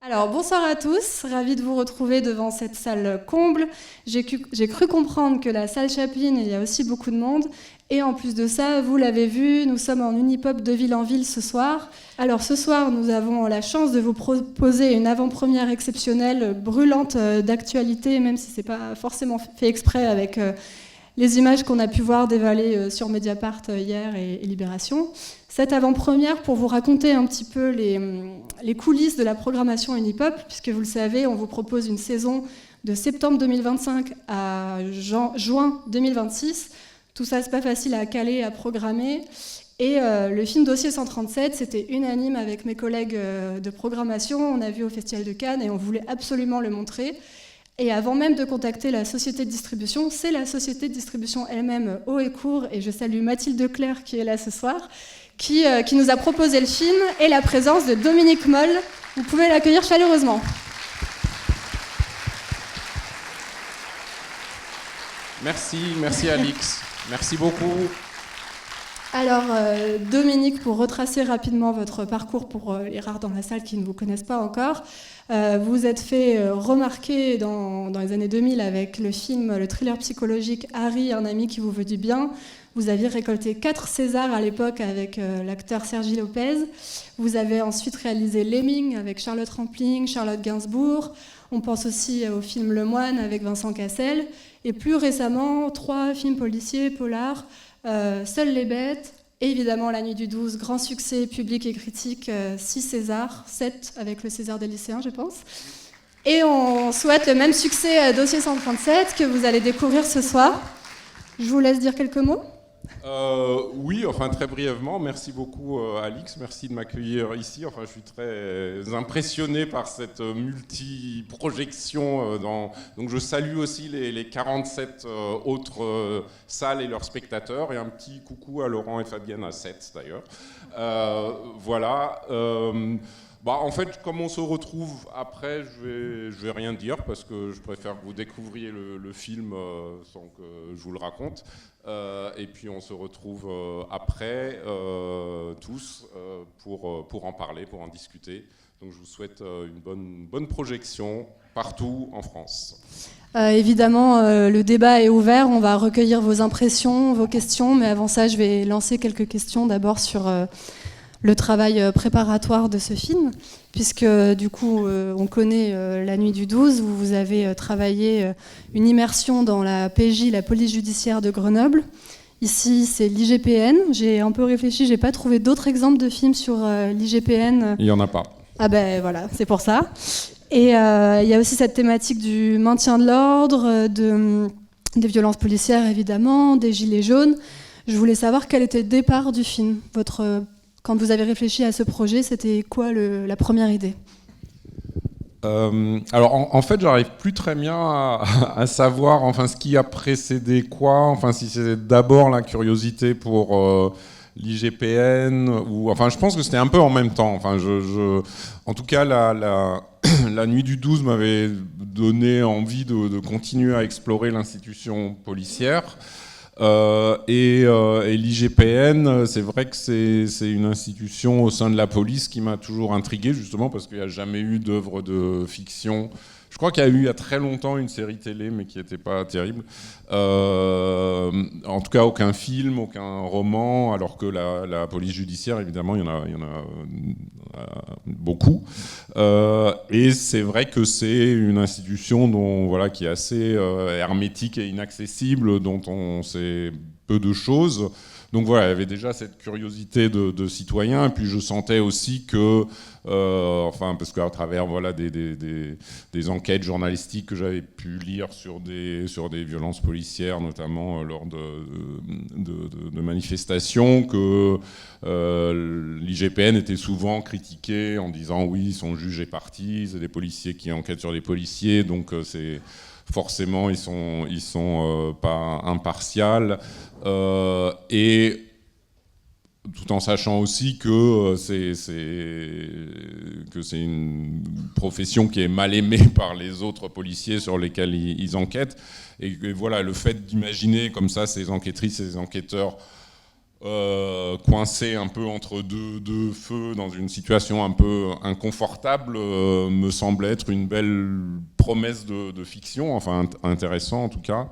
Alors, bonsoir à tous, ravi de vous retrouver devant cette salle comble. J'ai cru comprendre que la salle Chaplin, il y a aussi beaucoup de monde. Et en plus de ça, vous l'avez vu, nous sommes en Unipop de ville en ville ce soir. Alors ce soir, nous avons la chance de vous proposer une avant-première exceptionnelle, brûlante d'actualité, même si ce n'est pas forcément fait exprès avec les images qu'on a pu voir dévaler sur Mediapart hier et Libération. Cette avant-première pour vous raconter un petit peu les coulisses de la programmation Unipop, puisque vous le savez, on vous propose une saison de septembre 2025 à juin 2026. Tout ça, c'est pas facile à caler, à programmer. Et le film Dossier 137, c'était unanime avec mes collègues de programmation. On a vu au Festival de Cannes et on voulait absolument le montrer. Et avant même de contacter la société de distribution, c'est la société de distribution elle-même, haut et court, et je salue Mathilde Clerc qui est là ce soir, qui nous a proposé le film et la présence de Dominique Moll. Vous pouvez l'accueillir chaleureusement. Merci Alix, merci beaucoup. Alors Dominique, pour retracer rapidement votre parcours pour les rares dans la salle qui ne vous connaissent pas encore, vous vous êtes fait remarquer dans les années 2000 avec le film, le thriller psychologique Harry, un ami qui vous veut du bien. Vous aviez récolté 4 Césars à l'époque avec l'acteur Sergi Lopez. Vous avez ensuite réalisé Lemming avec Charlotte Rampling, Charlotte Gainsbourg. On pense aussi au film Le Moine avec Vincent Cassel. Et plus récemment, 3 films policiers, polars, Seules les bêtes, et évidemment La Nuit du 12, grand succès public et critique, 6 Césars, 7 avec le César des lycéens, je pense. Et on souhaite le même succès à Dossier 137 que vous allez découvrir ce soir. Je vous laisse dire quelques mots. Oui, enfin très brièvement, merci beaucoup Alix, merci de m'accueillir ici. Enfin, je suis très impressionné par cette multi-projection. Donc je salue aussi les 47 autres salles et leurs spectateurs, et un petit coucou à Laurent et Fabienne à 7 d'ailleurs. Voilà. En fait, comme on se retrouve après, je vais rien dire parce que je préfère que vous découvriez le film sans que je vous le raconte. Et puis on se retrouve après, tous, pour en parler, pour en discuter. Donc je vous souhaite une bonne projection partout en France. Évidemment, le débat est ouvert, on va recueillir vos impressions, vos questions, mais avant ça, je vais lancer quelques questions d'abord sur le travail préparatoire de ce film, puisque du coup on connaît La Nuit du 12, où vous avez travaillé une immersion dans la PJ, la police judiciaire de Grenoble. Ici c'est l'IGPN, j'ai un peu réfléchi, j'ai pas trouvé d'autres exemples de films sur l'IGPN. Il y en a pas. Ah ben voilà, c'est pour ça. Et il y a aussi cette thématique du maintien de l'ordre, des violences policières évidemment, des gilets jaunes. Je voulais savoir quel était le départ du film, quand vous avez réfléchi à ce projet, c'était quoi la première idée ? Alors en fait, j'arrive plus très bien à savoir ce qui a précédé quoi. Si c'est d'abord la curiosité pour l'IGPN ou je pense que c'était un peu en même temps. En tout cas, la Nuit du 12 m'avait donné envie de continuer à explorer l'institution policière. Et l'IGPN, c'est vrai que c'est une institution au sein de la police qui m'a toujours intrigué, justement parce qu'il n'y a jamais eu d'œuvre de fiction. Je crois qu'il y a eu il y a très longtemps une série télé, mais qui n'était pas terrible. En tout cas, aucun film, aucun roman, alors que la police judiciaire, évidemment, il y en a beaucoup. Et c'est vrai que c'est une institution qui est assez hermétique et inaccessible, dont on sait peu de choses. Donc voilà, il y avait déjà cette curiosité de citoyen, et puis je sentais aussi que, parce qu'à travers des enquêtes journalistiques que j'avais pu lire sur des violences policières, notamment lors de manifestations, que l'IGPN était souvent critiqué en disant oui, ils sont juges et partis, c'est des policiers qui enquêtent sur des policiers, donc c'est forcément ils sont pas impartials. Et tout en sachant aussi que c'est une profession qui est mal aimée par les autres policiers sur lesquels ils enquêtent. Et voilà, le fait d'imaginer comme ça ces enquêtrices et ces enquêteurs coincé un peu entre deux feux dans une situation un peu inconfortable, me semblait être une belle promesse de fiction, enfin intéressant en tout cas.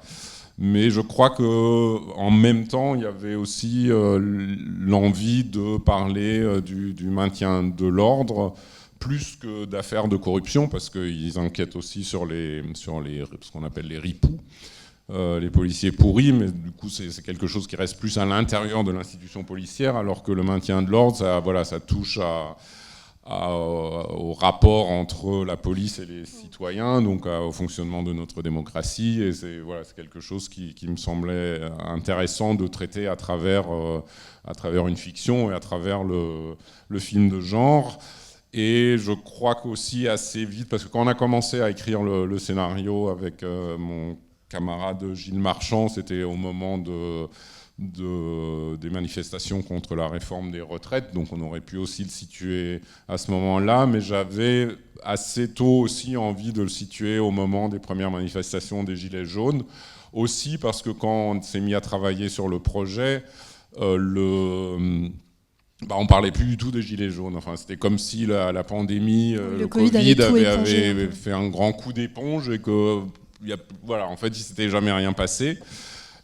Mais je crois qu'en même temps, il y avait aussi l'envie de parler du maintien de l'ordre, plus que d'affaires de corruption, parce qu'ils enquêtent aussi sur ce qu'on appelle les ripoux, les policiers pourris, mais du coup c'est quelque chose qui reste plus à l'intérieur de l'institution policière, alors que le maintien de l'ordre, ça touche au rapport entre la police et les citoyens, donc au fonctionnement de notre démocratie, et c'est quelque chose qui me semblait intéressant de traiter à travers une fiction et à travers le film de genre. Et je crois qu'aussi assez vite, parce que quand on a commencé à écrire le scénario avec mon camarade Gilles Marchand, c'était au moment des manifestations contre la réforme des retraites, donc on aurait pu aussi le situer à ce moment-là, mais j'avais assez tôt aussi envie de le situer au moment des premières manifestations des Gilets jaunes, aussi parce que quand on s'est mis à travailler sur le projet, on parlait plus du tout des Gilets jaunes. Enfin, c'était comme si la pandémie, le Covid avait fait un grand coup d'éponge et que, en fait, il s'était jamais rien passé.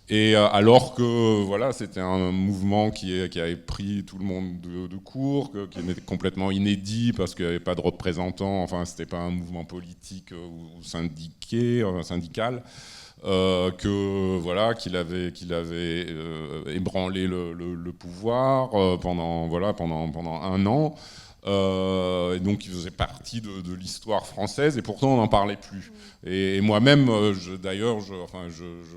Et alors que c'était un mouvement qui avait pris tout le monde de court, qui était complètement inédit parce qu'il n'y avait pas de représentants. Enfin, c'était pas un mouvement politique ou syndical. Qu'il avait ébranlé le pouvoir pendant un an, et donc il faisait partie de l'histoire française, et pourtant on n'en parlait plus. Et moi-même, je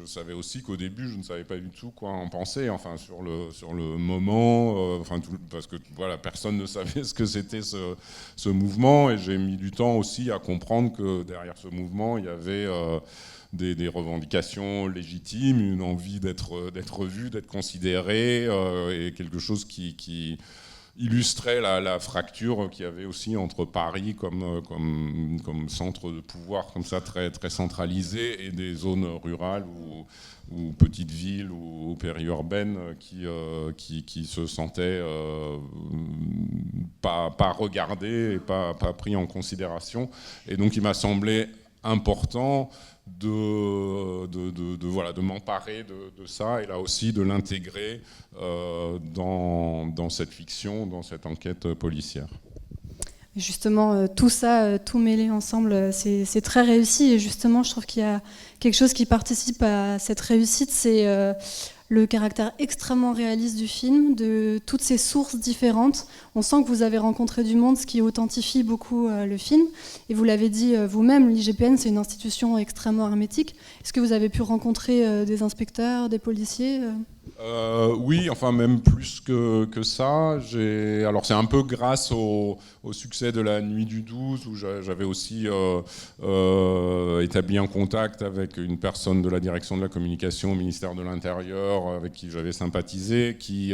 savais aussi qu'au début je ne savais pas du tout quoi en penser, enfin sur le moment, parce que personne ne savait ce que c'était ce mouvement, et j'ai mis du temps aussi à comprendre que derrière ce mouvement il y avait des revendications légitimes, une envie d'être vu, d'être considéré, et quelque chose qui illustrait la fracture qu'il y avait aussi entre Paris comme centre de pouvoir comme ça très, très centralisé, et des zones rurales ou petites villes ou périurbaines qui se sentaient pas regardées et pas pris en considération. Et donc il m'a semblé important de m'emparer de ça, et là aussi de l'intégrer dans cette fiction, dans cette enquête policière. Justement, tout ça, tout mêlé ensemble, c'est très réussi, et justement je trouve qu'il y a quelque chose qui participe à cette réussite, c'est le caractère extrêmement réaliste du film, de toutes ces sources différentes. On sent que vous avez rencontré du monde, ce qui authentifie beaucoup le film. Et vous l'avez dit vous-même, l'IGPN, c'est une institution extrêmement hermétique. Est-ce que vous avez pu rencontrer des inspecteurs, des policiers Oui, enfin même plus que ça. Alors c'est un peu grâce au succès de la Nuit du 12, où j'avais aussi établi un contact avec une personne de la direction de la communication au ministère de l'Intérieur, avec qui j'avais sympathisé, et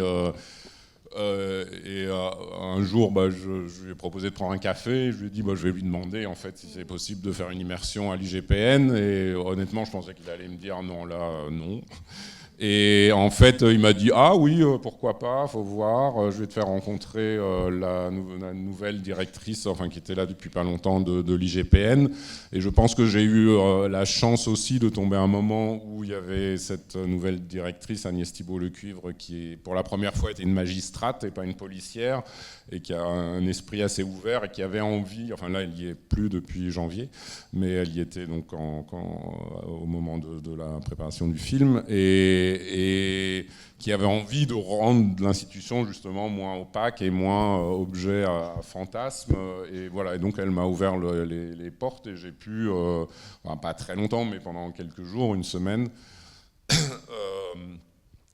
un jour, je lui ai proposé de prendre un café. Je lui ai dit, je vais lui demander en fait si c'est possible de faire une immersion à l'IGPN. Et honnêtement, je pensais qu'il allait me dire non, non. Et en fait, il m'a dit « Ah oui, pourquoi pas, faut voir, je vais te faire rencontrer la nouvelle directrice, qui était là depuis pas longtemps, de l'IGPN. » Et je pense que j'ai eu la chance aussi de tomber à un moment où il y avait cette nouvelle directrice, Agnès Thibault-Lecuivre, qui pour la première fois était une magistrate et pas une policière, et qui a un esprit assez ouvert et qui avait envie, là elle n'y est plus depuis janvier, mais elle y était donc au moment de la préparation du film, et qui avait envie de rendre l'institution justement moins opaque et moins objet à fantasme, et donc elle m'a ouvert les portes, et j'ai pu, pas très longtemps, mais pendant quelques jours, une semaine,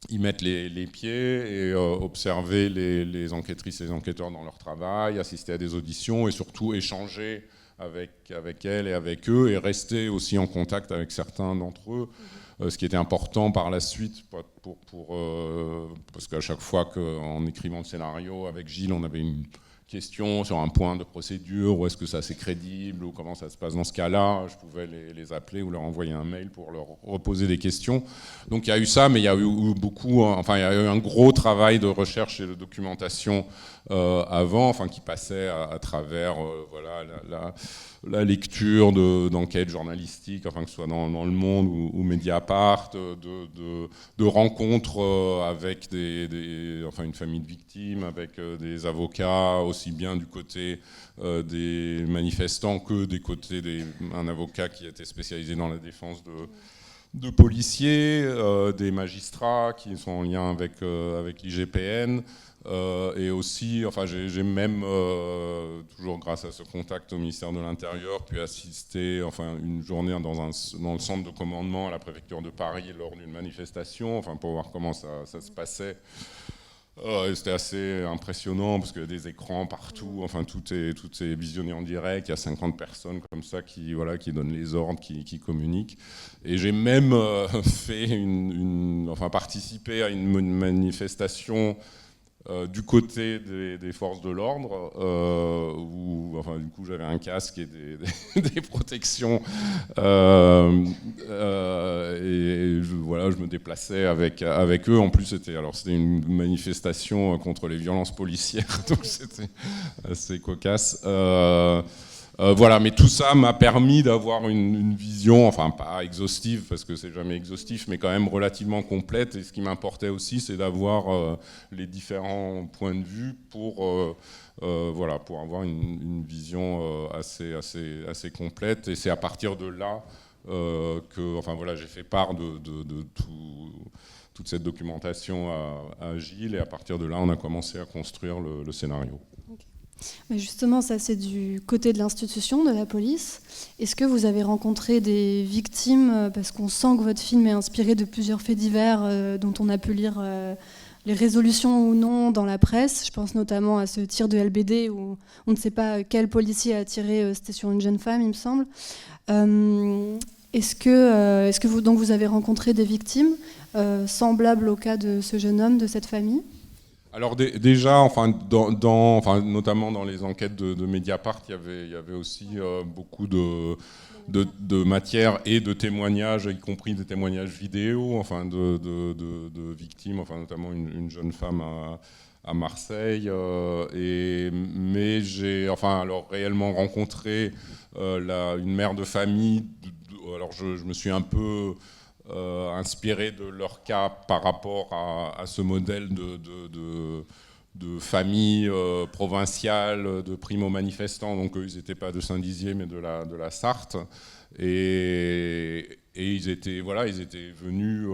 y mettre les pieds et observer les enquêtrices et les enquêteurs dans leur travail, assister à des auditions, et surtout échanger avec elles et avec eux, et rester aussi en contact avec certains d'entre eux, ce qui était important par la suite, parce qu'à chaque fois qu'en écrivant le scénario avec Gilles, on avait une question sur un point de procédure, où est-ce que ça c'est crédible, ou comment ça se passe dans ce cas-là, je pouvais les appeler ou leur envoyer un mail pour leur reposer des questions. Donc il y a eu ça, mais il y a eu beaucoup, enfin il y a eu un gros travail de recherche et de documentation avant, enfin qui passait à travers voilà, la lecture d'enquêtes journalistiques, enfin que ce soit dans Le Monde ou Mediapart, de rencontres avec enfin une famille de victimes, avec des avocats, aussi bien du côté des manifestants que des côtés un avocat qui était spécialisé dans la défense de policiers, des magistrats qui sont en lien avec l'IGPN. Et aussi, enfin, j'ai même, toujours grâce à ce contact au ministère de l'Intérieur, pu assister une journée dans le centre de commandement à la préfecture de Paris lors d'une manifestation, pour voir comment ça se passait. C'était assez impressionnant parce qu'il y a des écrans partout, tout est visionné en direct, il y a 50 personnes comme ça qui donnent les ordres, qui communiquent. Et j'ai même participé à une manifestation du côté des forces de l'ordre, où du coup j'avais un casque et des protections, et je me déplaçais avec eux. En plus c'était une manifestation contre les violences policières, donc c'était assez cocasse. Mais tout ça m'a permis d'avoir une vision, pas exhaustive, parce que c'est jamais exhaustif, mais quand même relativement complète. Et ce qui m'importait aussi, c'est d'avoir les différents points de vue pour avoir une vision assez complète. Et c'est à partir de là que j'ai fait part de toute cette documentation à Gilles. Et à partir de là, on a commencé à construire le scénario. Mais justement, ça c'est du côté de l'institution, de la police. Est-ce que vous avez rencontré des victimes, parce qu'on sent que votre film est inspiré de plusieurs faits divers dont on a pu lire les résolutions ou non dans la presse. Je pense notamment à ce tir de LBD où on ne sait pas quel policier a tiré, c'était sur une jeune femme il me semble. Est-ce que vous avez rencontré des victimes semblables au cas de ce jeune homme, de cette famille ? Alors déjà, notamment dans les enquêtes de Mediapart, il y avait aussi beaucoup de matière et de témoignages, y compris des témoignages vidéo, de victimes, notamment une jeune femme à Marseille. Mais j'ai réellement rencontré une mère de famille. Alors je me suis un peu inspiré de leur cas par rapport à ce modèle de famille provinciale, de primo-manifestants. Donc eux, ils n'étaient pas de Saint-Dizier, mais de la Sarthe. Et ils étaient venus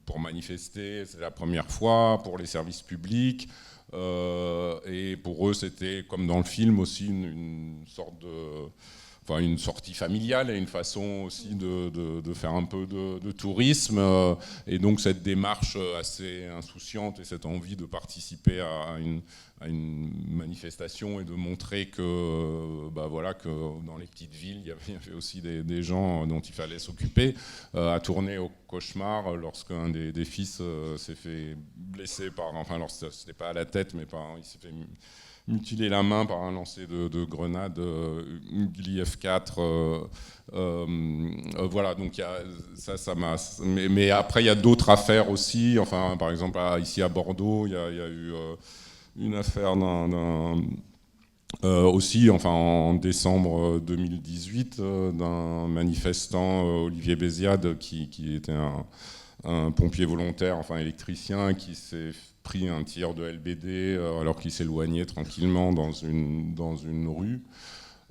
pour manifester, c'est la première fois, pour les services publics. Et pour eux, c'était, comme dans le film, aussi une sorte une sortie familiale et une façon aussi de faire un peu de tourisme. Et donc cette démarche assez insouciante et cette envie de participer à une manifestation et de montrer que dans les petites villes, il y avait aussi des gens dont il fallait s'occuper, a tourné au cauchemar lorsqu'un des fils s'est fait blesser c'était pas à la tête, mais il s'est fait mutiler la main par un lancer de grenade Gli-F4. Donc ça m'a. Mais après, il y a d'autres affaires aussi. Par exemple, ici à Bordeaux, il y a eu une affaire aussi, en décembre 2018, d'un manifestant, Olivier Béziade, qui était un pompier volontaire, électricien, qui s'est pris un tir de LBD alors qu'il s'éloignait tranquillement dans une rue,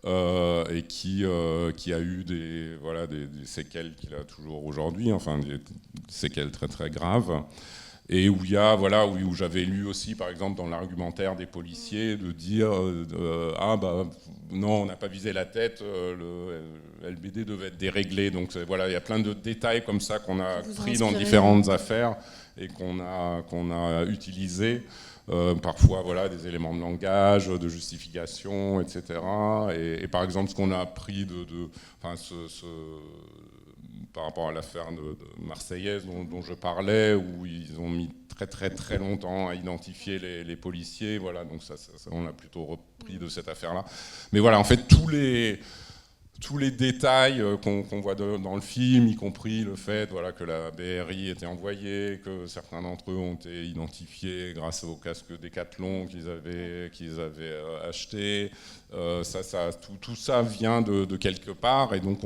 et qui a eu des séquelles qu'il a toujours aujourd'hui, des séquelles très très graves. Et où j'avais lu aussi, par exemple, dans l'argumentaire des policiers, de dire non, on n'a pas visé la tête, le LBD devait être déréglé. Donc il y a plein de détails comme ça qu'on a pris dans différentes affaires et qu'on a utilisés. Parfois des éléments de langage, de justification, etc. Et par exemple, ce qu'on a appris par rapport à l'affaire de Marseillaise dont je parlais, où ils ont mis très très très longtemps à identifier les policiers. Voilà, donc ça, on l'a plutôt repris de cette affaire-là. Mais voilà, en fait, tous les détails qu'on voit dans le film, y compris le fait que la BRI était envoyée, que certains d'entre eux ont été identifiés grâce au casque Décathlon qu'ils avaient acheté, tout ça vient de quelque part, et donc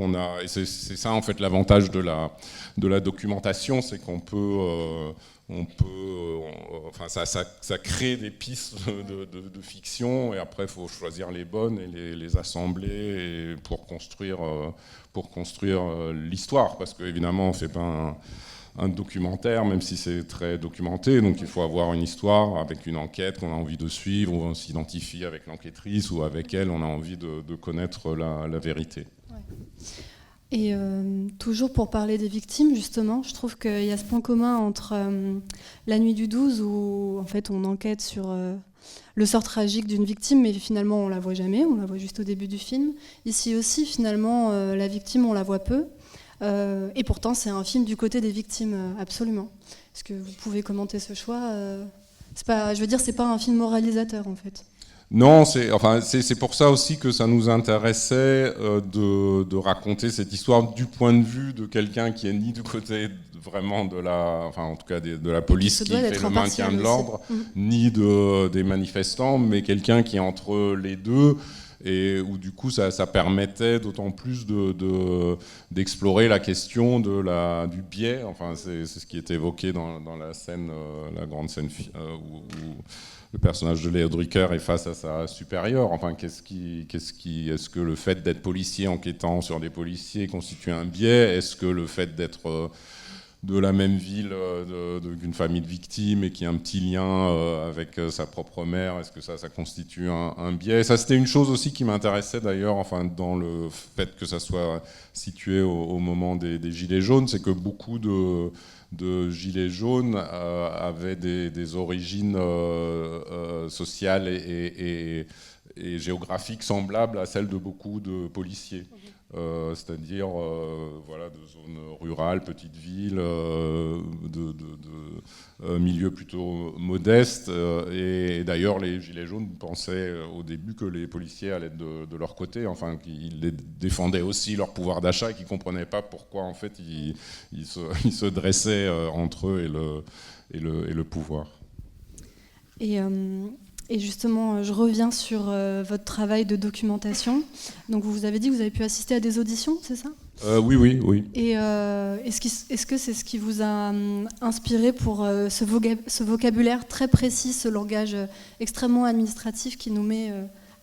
et c'est ça en fait l'avantage de la documentation, c'est qu'on peut ça crée des pistes de fiction, et après il faut choisir les bonnes et les assembler pour construire l'histoire, parce qu'évidemment on ne fait pas un documentaire, même si c'est très documenté, donc il faut avoir une histoire avec une enquête qu'on a envie de suivre, où on s'identifie avec l'enquêtrice, ou avec elle on a envie de connaître la vérité. Ouais. Et toujours pour parler des victimes, justement, je trouve qu'il y a ce point commun entre La Nuit du 12, où en fait on enquête sur le sort tragique d'une victime, mais finalement on la voit jamais, on la voit juste au début du film. Ici aussi, finalement, la victime, on la voit peu. Et pourtant, c'est un film du côté des victimes, absolument. Est-ce que vous pouvez commenter ce choix ? C'est pas un film moralisateur, en fait. Non, c'est pour ça aussi que ça nous intéressait de raconter cette histoire du point de vue de quelqu'un qui est ni du côté vraiment de la police qui fait le maintien de l'ordre, ni des manifestants, mais quelqu'un qui est entre les deux, et où du coup ça permettait d'autant plus d'explorer la question du biais. Enfin, c'est ce qui est évoqué dans la scène, la grande scène où le personnage de Léo Drucker est face à sa supérieure. Enfin, est-ce que le fait d'être policier enquêtant sur des policiers constitue un biais ? Est-ce que le fait d'être de la même ville, d'une famille de victimes, et qui a un petit lien avec sa propre mère, est-ce que ça constitue un biais ? Ça, c'était une chose aussi qui m'intéressait d'ailleurs, enfin, dans le fait que ça soit situé au moment des Gilets jaunes, c'est que beaucoup de Gilets jaunes avaient des origines sociales et géographiques semblables à celles de beaucoup de policiers. C'est-à-dire de zones rurales, petites villes, de milieux plutôt modestes. Et d'ailleurs, les Gilets jaunes pensaient au début que les policiers allaient de leur côté, enfin qu'ils les défendaient aussi leur pouvoir d'achat, et qu'ils ne comprenaient pas pourquoi en fait ils se dressaient entre eux et le pouvoir. Et justement, je reviens sur votre travail de documentation. Donc, vous avez dit que vous avez pu assister à des auditions, c'est ça ? Oui. Et est-ce que c'est ce qui vous a inspiré pour ce vocabulaire très précis, ce langage extrêmement administratif qui nous met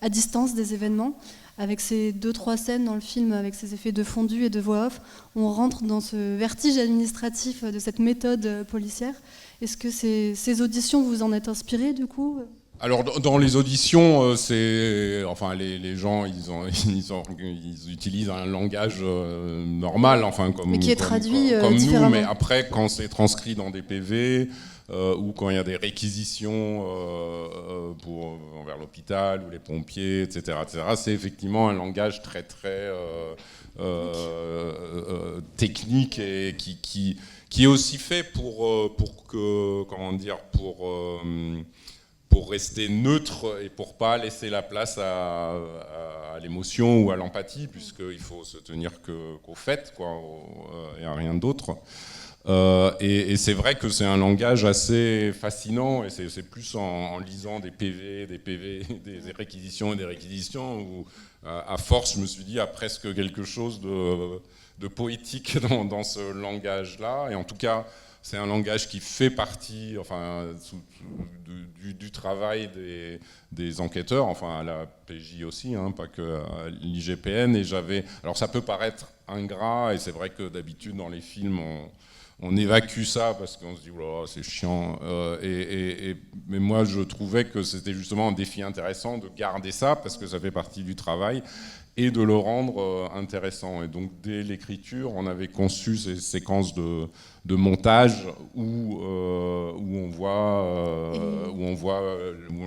à distance des événements ? Avec ces 2-3 scènes dans le film, avec ces effets de fondu et de voix off, on rentre dans ce vertige administratif de cette méthode policière. Est-ce que ces auditions, vous en êtes inspiré du coup ? Alors dans les auditions, les gens ils utilisent un langage normal, enfin comme qui est traduit comme différemment. Nous, mais après quand c'est transcrit dans des PV ou quand il y a des réquisitions envers l'hôpital ou les pompiers, etc., c'est effectivement un langage très très technique, et qui est aussi fait pour rester neutre et pour pas laisser la place à l'émotion ou à l'empathie, puisqu'il faut se tenir qu'au fait, et à rien d'autre. Et c'est vrai que c'est un langage assez fascinant, et c'est plus en lisant des PV, des réquisitions et des réquisitions, où à force je me suis dit, il y a presque quelque chose de poétique dans ce langage-là, et en tout cas c'est un langage qui fait partie du travail des enquêteurs, enfin à la PJ aussi, pas que à l'IGPN. Alors ça peut paraître ingrat, et c'est vrai que d'habitude dans les films on évacue ça parce qu'on se dit oh, c'est chiant, mais moi je trouvais que c'était justement un défi intéressant de garder ça, parce que ça fait partie du travail. et de le rendre intéressant. Et donc dès l'écriture, on avait conçu ces séquences de montage où on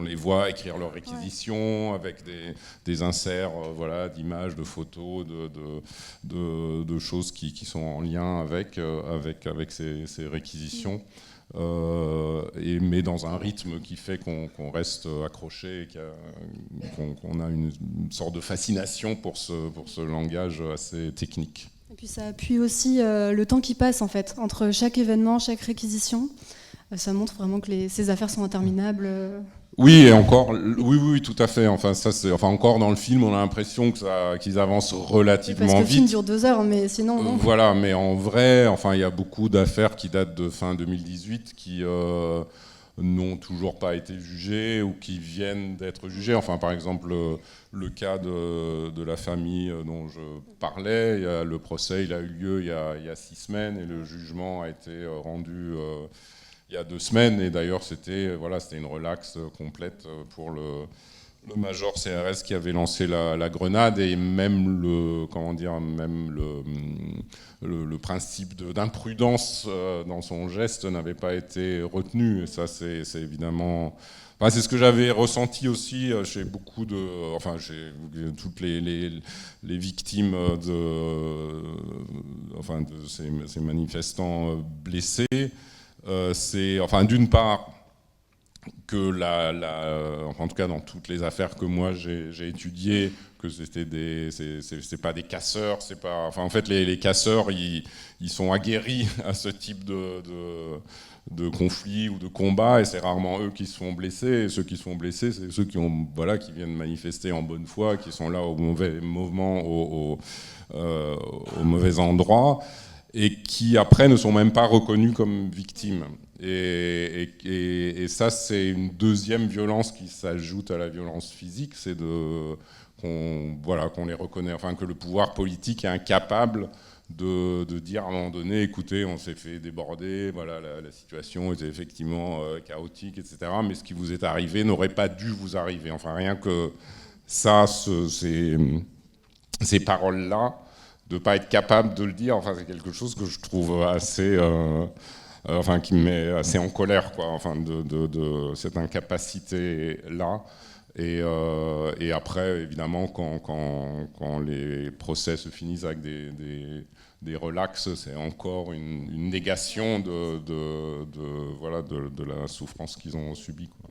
les voit écrire leurs réquisitions avec des inserts d'images, de photos, de choses qui sont en lien avec ces réquisitions. Mais dans un rythme qui fait qu'on reste accroché, qu'on a une sorte de fascination pour ce langage assez technique. Et puis ça appuie aussi le temps qui passe en fait, entre chaque événement, chaque réquisition. Ça montre vraiment que ces affaires sont interminables. Oui, et encore, oui, tout à fait. Encore dans le film, on a l'impression qu'ils avancent relativement vite. Parce que le film dure 2 heures, mais sinon. Non. Voilà, mais en vrai, il y a beaucoup d'affaires qui datent de fin 2018 qui n'ont toujours pas été jugées ou qui viennent d'être jugées. Par exemple, le cas de la famille dont je parlais, le procès, il a eu lieu il y a 6 semaines et le jugement a été rendu. Il y a 2 semaines, et d'ailleurs c'était une relaxe complète pour le major CRS qui avait lancé la grenade, et même le principe d'imprudence dans son geste n'avait pas été retenu. Et ça, c'est évidemment... c'est ce que j'avais ressenti aussi chez beaucoup chez toutes les victimes de ces manifestants blessés. C'est d'une part que en tout cas dans toutes les affaires que moi j'ai étudiées, que c'est pas des casseurs, en fait les casseurs ils sont aguerris à ce type de conflit ou de combat, et c'est rarement eux qui se font blesser. Et ceux qui se font blesser, c'est ceux qui viennent manifester en bonne foi, qui sont là au mauvais moment, au mauvais endroit, et qui après ne sont même pas reconnus comme victimes. Et ça, c'est une deuxième violence qui s'ajoute à la violence physique, c'est qu'on les reconnaît, que le pouvoir politique est incapable de dire à un moment donné, écoutez, on s'est fait déborder, la situation était effectivement chaotique, etc. Mais ce qui vous est arrivé n'aurait pas dû vous arriver. Rien que ça, ces paroles-là, de ne pas être capable de le dire, c'est quelque chose que je trouve assez... qui me met assez en colère, de cette incapacité-là. Et après, évidemment, quand les procès se finissent avec des relaxes, c'est encore une négation de la souffrance qu'ils ont subie, quoi.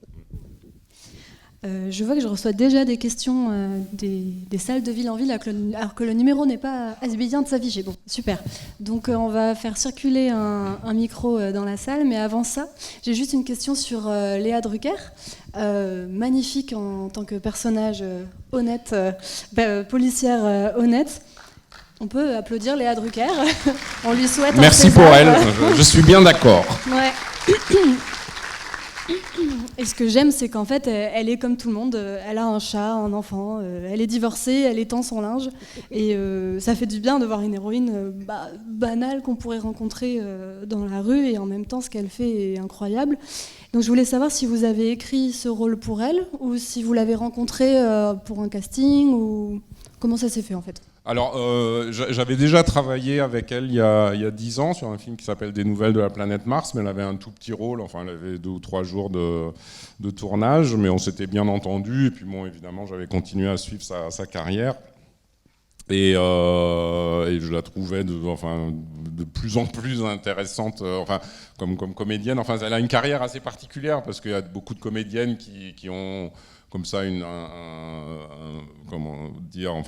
Je vois que je reçois déjà des questions des salles de ville en ville, alors que le numéro n'est pas bien de s'afficher. Bon, super. Donc on va faire circuler un micro dans la salle, mais avant ça, j'ai juste une question sur Léa Drucker, magnifique en tant que personnage honnête, policière honnête. On peut applaudir Léa Drucker. On lui souhaite. Merci pour elle. Je suis bien d'accord. Ouais. Et ce que j'aime, c'est qu'en fait, elle est comme tout le monde. Elle a un chat, un enfant, elle est divorcée, elle étend son linge. Et ça fait du bien de voir une héroïne banale qu'on pourrait rencontrer dans la rue. Et en même temps, ce qu'elle fait est incroyable. Donc je voulais savoir si vous avez écrit ce rôle pour elle ou si vous l'avez rencontrée pour un casting, ou comment ça s'est fait en fait. Alors, j'avais déjà travaillé avec elle il y a 10 ans sur un film qui s'appelle Des nouvelles de la planète Mars, mais elle avait un tout petit rôle, elle avait 2 ou 3 jours de tournage, mais on s'était bien entendu, et puis bon, évidemment, j'avais continué à suivre sa carrière, et je la trouvais de plus en plus intéressante, comme comédienne. Elle a une carrière assez particulière, parce qu'il y a beaucoup de comédiennes qui ont... comme ça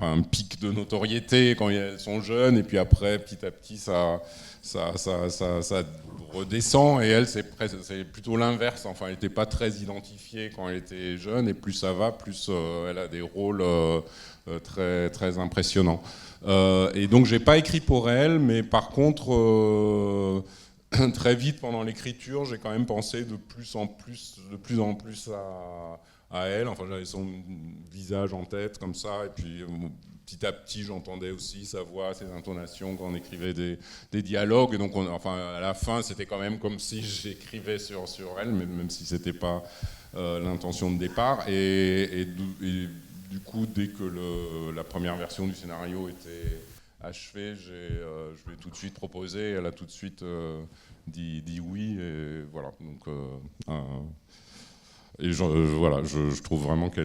un pic de notoriété quand elles sont jeunes, et puis après petit à petit ça redescend, et elle c'est plutôt l'inverse. Elle n'était pas très identifiée quand elle était jeune, et plus ça va, plus elle a des rôles très, très impressionnants. Et donc j'ai pas écrit pour elle, mais par contre très vite pendant l'écriture, j'ai quand même pensé de plus en plus à elle. J'avais son visage en tête comme ça, et puis petit à petit j'entendais aussi sa voix, ses intonations quand on écrivait des dialogues, et donc à la fin c'était quand même comme si j'écrivais sur elle, même si c'était pas l'intention de départ, et du coup, dès que la première version du scénario était achevée, je lui ai tout de suite proposé, elle a tout de suite dit oui, et voilà. Donc, et voilà, je trouve vraiment que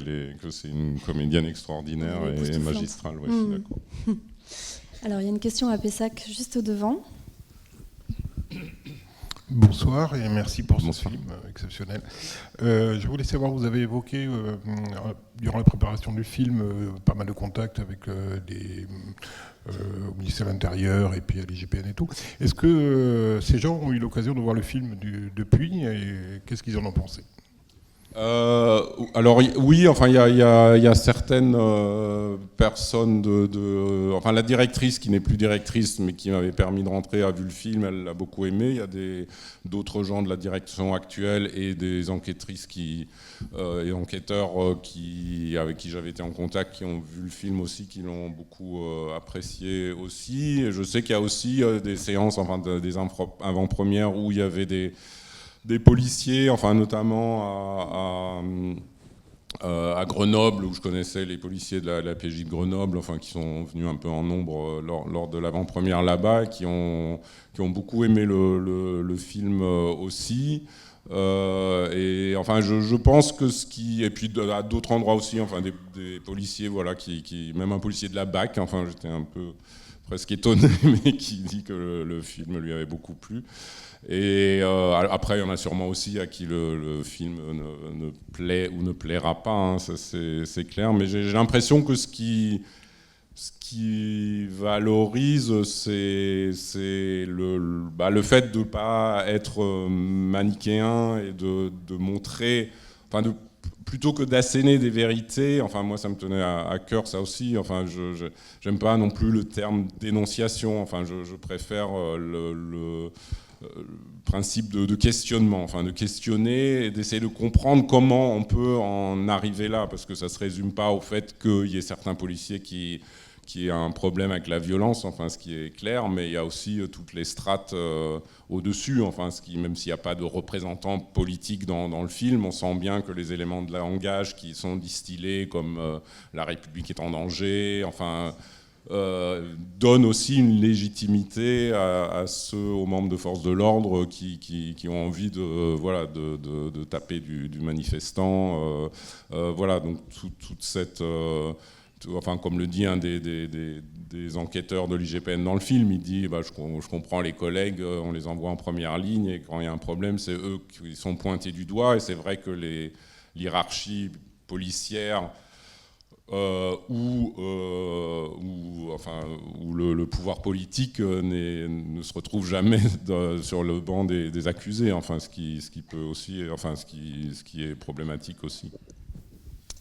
c'est une comédienne extraordinaire et magistrale. Ouais, je suis d'accord. Alors, il y a une question à Pessac, juste au devant. Bonsoir et merci pour ce film exceptionnel. Je voulais savoir, vous avez évoqué durant la préparation du film pas mal de contacts avec au ministère de l'Intérieur et puis à l'IGPN et tout. Est-ce que ces gens ont eu l'occasion de voir le film depuis et qu'est-ce qu'ils en ont pensé ? Alors oui, enfin il y a certaines personnes enfin la directrice qui n'est plus directrice mais qui m'avait permis de rentrer a vu le film, elle l'a beaucoup aimé. Il y a d'autres gens de la direction actuelle et des enquêtrices et enquêteurs avec qui j'avais été en contact qui ont vu le film aussi, qui l'ont beaucoup apprécié aussi. Et je sais qu'il y a aussi des séances, enfin des avant-premières où il y avait des policiers, enfin notamment à Grenoble, où je connaissais les policiers de la PJ de Grenoble, enfin qui sont venus un peu en nombre lors de l'avant-première là-bas, qui ont beaucoup aimé le film aussi. Et enfin, je pense que et puis à d'autres endroits aussi, enfin des policiers, voilà, même un policier de la BAC, enfin j'étais un peu presque étonné, mais qui dit que le film lui avait beaucoup plu. Et après, il y en a sûrement aussi à qui le film ne plaît ou ne plaira pas, hein, ça c'est clair. Mais j'ai l'impression que ce qui valorise, c'est le fait de ne pas être manichéen et de montrer, enfin plutôt que d'asséner des vérités. Enfin moi ça me tenait à cœur ça aussi. Enfin je j'aime pas non plus le terme dénonciation. Enfin je préfère le principe de questionnement, enfin de questionner et d'essayer de comprendre comment on peut en arriver là, parce que ça se résume pas au fait qu'il y ait certains policiers qui aient un problème avec la violence, enfin ce qui est clair, mais il y a aussi toutes les strates au-dessus, enfin même s'il n'y a pas de représentants politiques dans le film, on sent bien que les éléments de langage qui sont distillés, comme la République est en danger, enfin donne aussi une légitimité aux membres de forces de l'ordre qui ont envie de taper du manifestant. Voilà, donc toute cette... enfin, comme le dit un des enquêteurs de l'IGPN dans le film, il dit je comprends les collègues, on les envoie en première ligne et quand il y a un problème, c'est eux qui sont pointés du doigt. Et c'est vrai que l'hierarchie policière où le pouvoir politique ne se retrouve jamais sur le banc des accusés, enfin ce qui peut aussi, enfin ce qui est problématique aussi.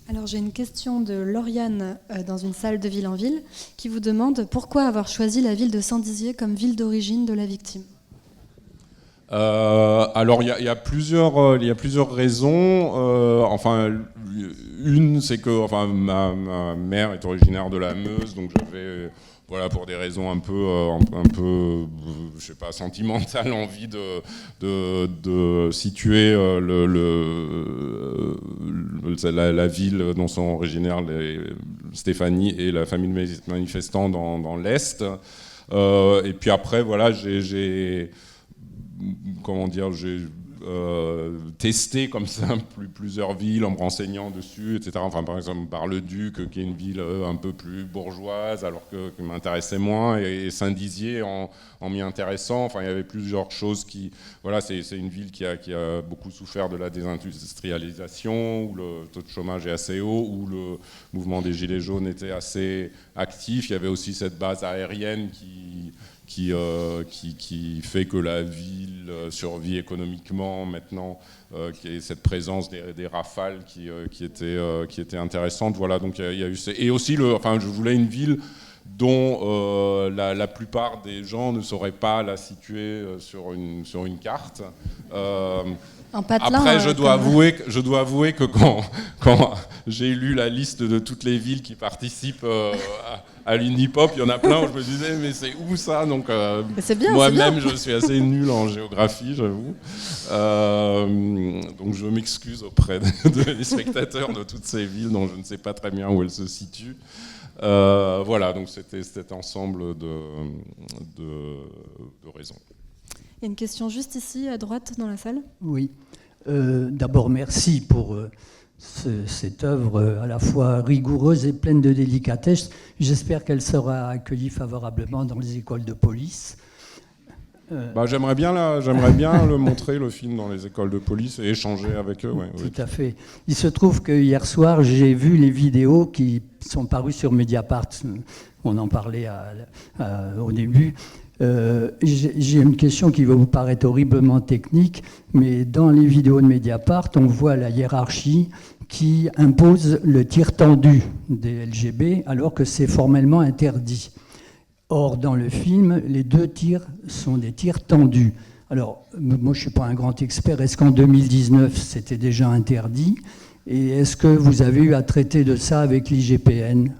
Alors j'ai une question de Lauriane dans une salle de Ville en Ville qui vous demande pourquoi avoir choisi la ville de Saint-Dizier comme ville d'origine de la victime. Alors il y a plusieurs raisons. Enfin une, c'est que enfin ma mère est originaire de la Meuse, donc j'avais voilà, pour des raisons un peu je sais pas, sentimentales, envie de situer la ville dont sont originaires Stéphanie et la famille de manifestants dans l'Est. Et puis après, voilà, j'ai testé comme ça plusieurs villes en me renseignant dessus, etc. Enfin, par exemple, Bar-le-Duc, qui est une ville un peu plus bourgeoise, alors qui m'intéressait moins, et Saint-Dizier en m'y intéressant. Enfin, il y avait plusieurs choses qui... Voilà, c'est une ville qui a beaucoup souffert de la désindustrialisation, où le taux de chômage est assez haut, où le mouvement des Gilets jaunes était assez actif. Il y avait aussi cette base aérienne qui fait que la ville survit économiquement maintenant, qui est cette présence des rafales qui était intéressante. Voilà, donc il y a eu et aussi je voulais une ville dont la plupart des gens ne sauraient pas la situer sur une carte. Un patelin, après, je dois avouer que quand j'ai lu la liste de toutes les villes qui participent à l'Unipop. Il y en a plein où je me disais, mais c'est où ça? Donc, moi-même, je suis assez nul en géographie, j'avoue. Donc, je m'excuse auprès des spectateurs de toutes ces villes dont je ne sais pas très bien où elles se situent. Voilà, donc c'était cet ensemble de raisons. Il y a une question juste ici, à droite, dans la salle. Oui. D'abord, merci pour cette œuvre à la fois rigoureuse et pleine de délicatesse. J'espère qu'elle sera accueillie favorablement dans les écoles de police. J'aimerais bien le montrer, le film, dans les écoles de police et échanger avec eux. Ouais, Tout à fait. Il se trouve que hier soir, j'ai vu les vidéos qui sont parues sur Mediapart. On en parlait au début. J'ai une question qui va vous paraître horriblement technique, mais dans les vidéos de Mediapart, on voit la hiérarchie qui impose le tir tendu des LGB alors que c'est formellement interdit. Or, dans le film, les 2 tirs sont des tirs tendus. Alors, moi je ne suis pas un grand expert, est-ce qu'en 2019 c'était déjà interdit? Et est-ce que vous avez eu à traiter de ça avec l'IGPN?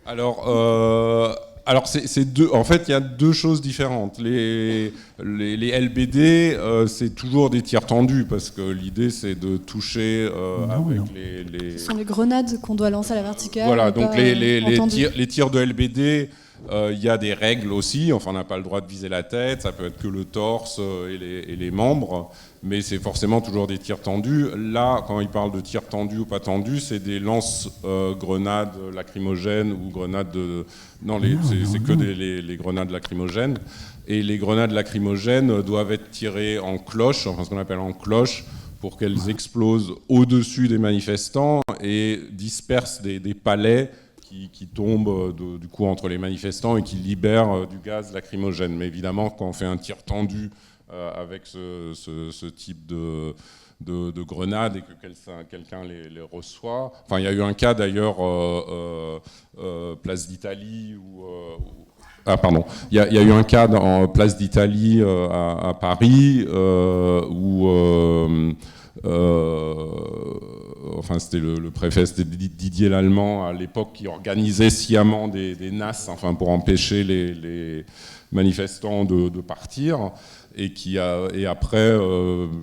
Alors c'est deux. En fait, il y a 2 choses différentes. Les LBD, c'est toujours des tirs tendus parce que l'idée c'est de toucher avec les. Ce sont les grenades qu'on doit lancer à la verticale. Voilà, donc les tirs de LBD. Il y a des règles aussi, enfin on n'a pas le droit de viser la tête, ça peut être que le torse et les membres, mais c'est forcément toujours des tirs tendus. Là, quand il parle de tirs tendus ou pas tendus, c'est des lance-grenades lacrymogènes ou grenades de... Non, c'est que les grenades lacrymogènes. Et les grenades lacrymogènes doivent être tirées en cloche, enfin ce qu'on appelle en cloche, pour qu'elles explosent au-dessus des manifestants et dispersent des palets qui tombent du coup entre les manifestants et qui libèrent du gaz lacrymogène. Mais évidemment, quand on fait un tir tendu avec ce type de grenade et que quelqu'un les reçoit... Enfin, il y a eu un cas d'ailleurs, Place d'Italie, il y a eu un cas en Place d'Italie à Paris où... enfin, c'était le préfet, c'était Didier Lallemand à l'époque qui organisait sciemment des nasses, enfin, pour empêcher les manifestants de partir, et après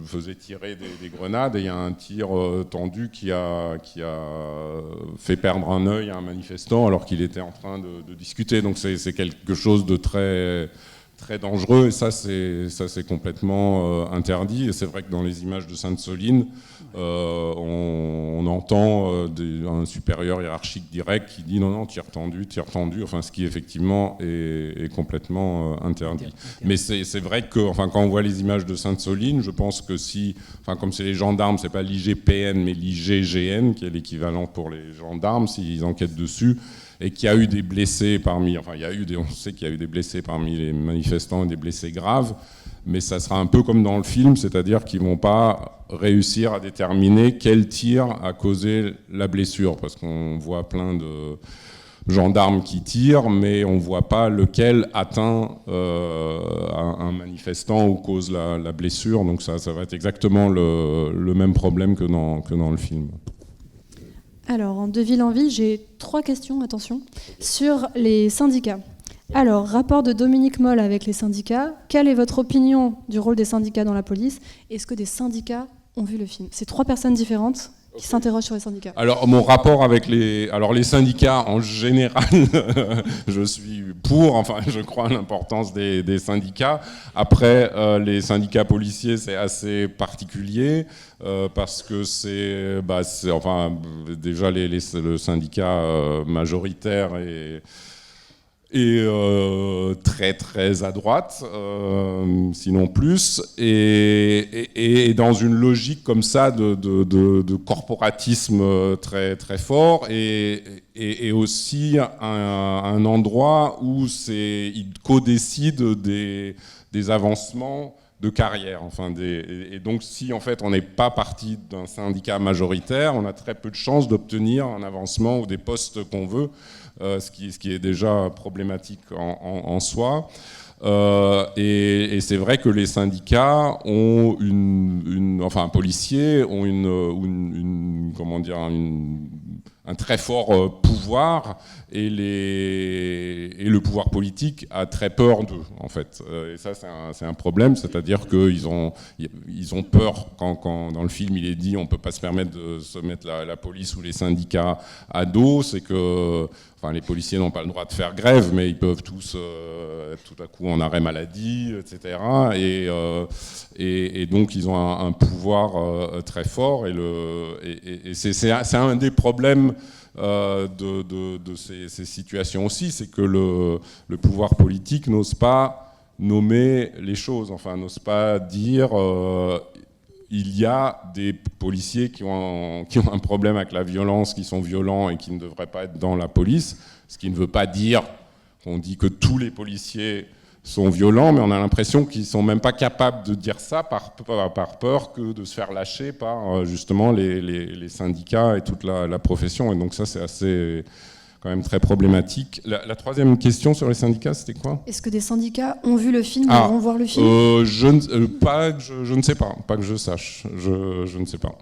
faisait tirer des grenades. Et il y a un tir tendu qui a fait perdre un œil à un manifestant alors qu'il était en train de discuter. Donc c'est quelque chose de très dangereux, et ça c'est complètement interdit. Et c'est vrai que dans les images de Sainte-Soline, on entend un supérieur hiérarchique direct qui dit non, tir tendu, enfin ce qui effectivement est complètement interdit. Mais c'est vrai que quand on voit les images de Sainte-Soline, je pense que comme c'est les gendarmes, c'est pas l'IGPN mais l'IGGN qui est l'équivalent pour les gendarmes, s'ils enquêtent dessus, et qu'il y a eu des blessés on sait qu'il y a eu des blessés parmi les manifestants et des blessés graves, mais ça sera un peu comme dans le film, c'est-à-dire qu'ils ne vont pas réussir à déterminer quel tir a causé la blessure, parce qu'on voit plein de gendarmes qui tirent, mais on ne voit pas lequel atteint un manifestant ou cause la blessure, donc ça va être exactement le même problème que dans le film. Alors, en De ville en ville, j'ai 3 questions, attention, sur les syndicats. Alors, rapport de Dominique Moll avec les syndicats. Quelle est votre opinion du rôle des syndicats dans la police? Est-ce que des syndicats ont vu le film? C'est 3 personnes différentes qui s'interrogent sur les syndicats. Alors, mon rapport avec les syndicats, en général, je suis pour, je crois à l'importance des syndicats. Après, les syndicats policiers, c'est assez particulier, parce que déjà, le syndicat majoritaire est très très à droite, sinon plus, et dans une logique comme ça de corporatisme très très fort, et aussi un endroit où ils co-décident des avancements de carrière. Et donc si en fait on n'est pas parti d'un syndicat majoritaire, on a très peu de chances d'obtenir un avancement ou des postes qu'on veut, ce qui est déjà problématique en soi. Et c'est vrai que les syndicats ont policiers ont une un très fort pouvoir et le pouvoir politique a très peur d'eux, en fait. Et ça, c'est un problème, c'est-à-dire qu'ils ont peur quand dans le film il est dit on ne peut pas se permettre de se mettre la police ou les syndicats à dos, c'est que enfin, les policiers n'ont pas le droit de faire grève, mais ils peuvent tous être tout à coup en arrêt maladie, etc. Et donc ils ont un pouvoir très fort et c'est un des problèmes de ces situations aussi, c'est que le pouvoir politique n'ose pas nommer les choses, enfin n'ose pas dire il y a des policiers qui ont un problème avec la violence, qui sont violents et qui ne devraient pas être dans la police, ce qui ne veut pas dire qu'on dit que tous les policiers sont violents, mais on a l'impression qu'ils ne sont même pas capables de dire ça par peur que de se faire lâcher par justement les syndicats et toute la profession. Et donc ça, c'est assez quand même très problématique. La troisième question sur les syndicats, c'était quoi ? Est-ce que des syndicats ont vu le film ou vont voir le film ? Je ne sais pas, pas que je sache. Je ne sais pas.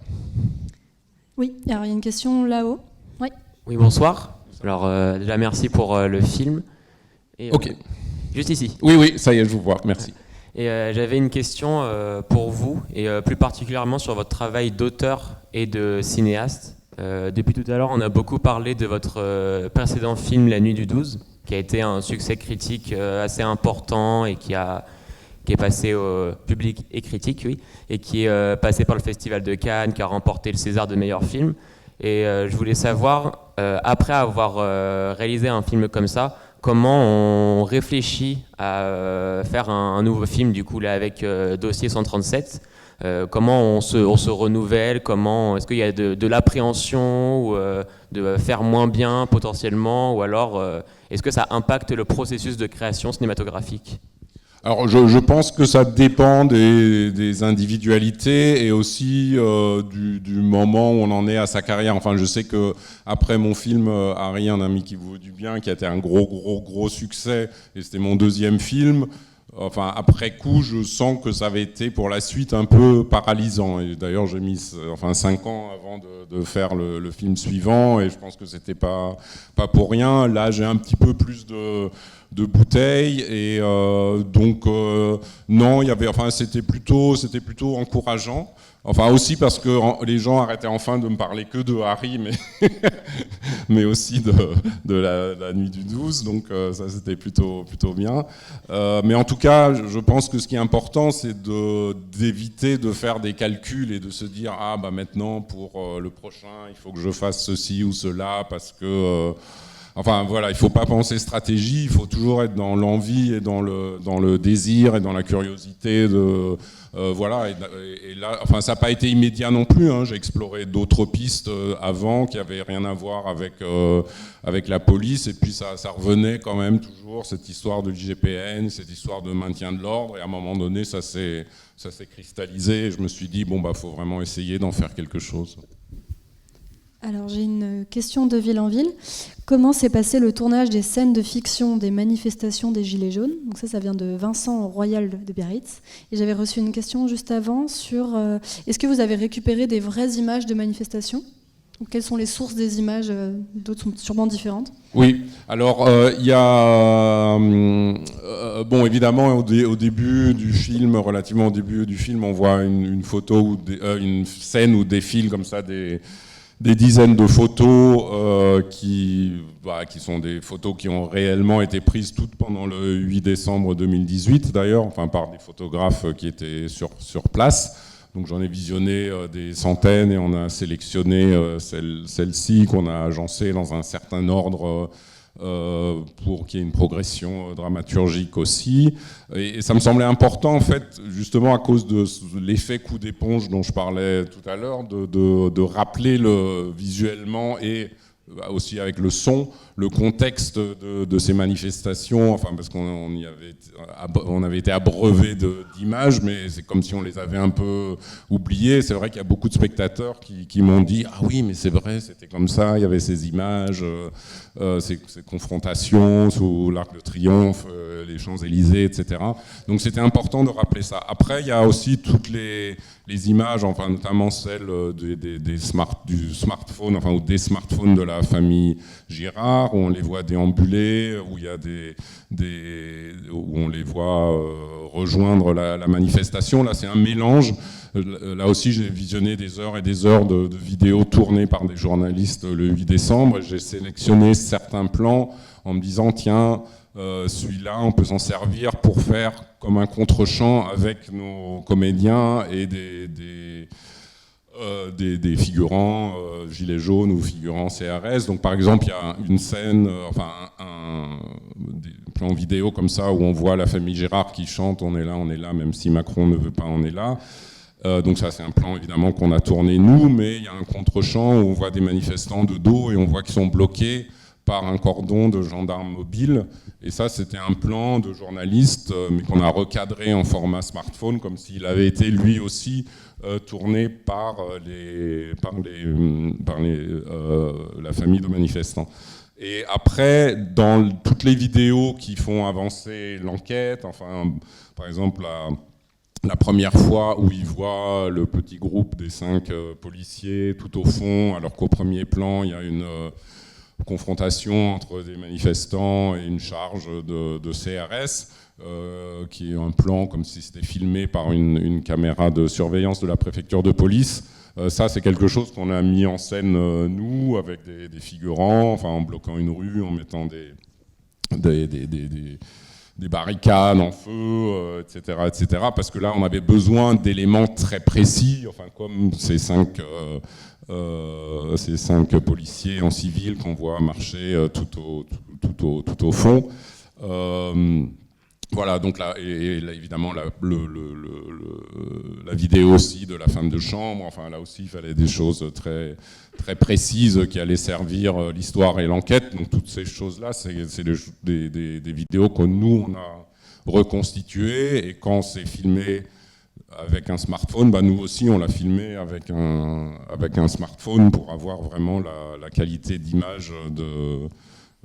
Oui, alors il y a une question là-haut. Oui. Oui, bonsoir. Alors déjà merci pour le film. Et, ok. Juste ici. Oui, ça y est, je vous vois, merci. Et j'avais une question pour vous, et plus particulièrement sur votre travail d'auteur et de cinéaste. Depuis tout à l'heure, on a beaucoup parlé de votre précédent film, La Nuit du 12, qui a été un succès critique assez important et qui est passé au public et critique, oui, et qui est passé par le Festival de Cannes, qui a remporté le César de meilleur film. Et je voulais savoir, après avoir réalisé un film comme ça, comment on réfléchit à faire un nouveau film, du coup, là, avec Dossier 137 ? Comment on se renouvelle, est-ce qu'il y a de l'appréhension ou de faire moins bien potentiellement, ou alors est-ce que ça impacte le processus de création cinématographique ? Alors je pense que ça dépend des individualités et aussi du moment où on en est à sa carrière. Enfin, je sais que après mon film Harry, un ami qui vous veut du bien, qui a été un gros succès, et c'était mon deuxième film. Enfin, après coup, je sens que ça avait été pour la suite un peu paralysant. Et d'ailleurs, j'ai mis 5 ans avant de faire le film suivant, et je pense que c'était pas pour rien. Là, j'ai un petit peu plus de bouteilles, et donc non, c'était plutôt encourageant. Enfin aussi parce que les gens arrêtaient enfin de me parler que de Harry, mais aussi de la Nuit du 12, donc ça c'était plutôt bien. Mais en tout cas, je pense que ce qui est important, c'est d'éviter de faire des calculs et de se dire maintenant pour le prochain, il faut que je fasse ceci ou cela parce que enfin voilà, il ne faut pas penser stratégie, il faut toujours être dans l'envie et dans le désir et dans la curiosité voilà, et là, enfin, ça n'a pas été immédiat non plus. J'ai exploré d'autres pistes avant qui n'avaient rien à voir avec la police, et puis ça revenait quand même toujours, cette histoire de l'IGPN, cette histoire de maintien de l'ordre, et à un moment donné, ça s'est cristallisé, et je me suis dit, faut vraiment essayer d'en faire quelque chose. Alors j'ai une question de ville en ville. Comment s'est passé le tournage des scènes de fiction des manifestations des Gilets jaunes ? Donc ça vient de Vincent Royal de Biarritz. Et j'avais reçu une question juste avant sur est-ce que vous avez récupéré des vraies images de manifestations ? Donc, quelles sont les sources des images ? D'autres sont sûrement différentes. Oui, alors il y a évidemment au début du film, relativement au début du film, on voit une photo ou une scène où défilent comme ça des dizaines de photos qui sont des photos qui ont réellement été prises toutes pendant le 8 décembre 2018 d'ailleurs, par des photographes qui étaient sur place. Donc j'en ai visionné des centaines et on a sélectionné celles-ci qu'on a agencées dans un certain ordre pour qu'il y ait une progression dramaturgique aussi. Et ça me semblait important, en fait, justement à cause de l'effet coup d'éponge dont je parlais tout à l'heure, de rappeler visuellement et aussi avec le son, le contexte de ces manifestations, parce qu'on avait été abreuvé d'images, mais c'est comme si on les avait un peu oubliées. C'est vrai qu'il y a beaucoup de spectateurs qui m'ont dit « Ah oui, mais c'est vrai, c'était comme ça, il y avait ces images, ces confrontations sous l'Arc de Triomphe, les Champs-Élysées, etc. » Donc c'était important de rappeler ça. Après, il y a aussi toutes les images, notamment celles du smartphone, ou des smartphones de la famille Girard, où on les voit déambuler, où il y a où on les voit rejoindre la manifestation. Là, c'est un mélange. Là aussi, j'ai visionné des heures et des heures de vidéos tournées par des journalistes le 8 décembre. J'ai sélectionné certains plans en me disant, tiens, celui-là, on peut s'en servir pour faire comme un contre-champ avec nos comédiens et des figurants gilets jaunes ou figurants CRS. Donc par exemple, il y a une scène, des plans vidéo comme ça où on voit la famille Girard qui chante « On est là, même si Macron ne veut pas, on est là ». Donc ça, c'est un plan évidemment qu'on a tourné nous, mais il y a un contre-champ où on voit des manifestants de dos et on voit qu'ils sont bloqués par un cordon de gendarmes mobiles. Et ça, c'était un plan de journaliste, mais qu'on a recadré en format smartphone, comme s'il avait été lui aussi tourné par la famille de manifestants. Et après, dans toutes les vidéos qui font avancer l'enquête, enfin, par exemple, la première fois où il voit le petit groupe des 5 policiers tout au fond, alors qu'au premier plan, il y a une confrontation entre des manifestants et une charge de CRS, qui est un plan comme si c'était filmé par une caméra de surveillance de la préfecture de police. Ça, c'est quelque chose qu'on a mis en scène, nous, avec des figurants, enfin, en bloquant une rue, en mettant des barricades en feu, etc., parce que là, on avait besoin d'éléments très précis, enfin, comme ces 5 policiers en civil qu'on voit marcher tout au fond. Voilà, donc là, et là, évidemment, la vidéo aussi de la femme de chambre, enfin là aussi, il fallait des choses très, très précises qui allaient servir l'histoire et l'enquête. Donc toutes ces choses-là, c'est des vidéos que nous, on a reconstituées, et quand c'est filmé avec un smartphone, bah nous aussi, on l'a filmé avec un smartphone pour avoir vraiment la qualité d'image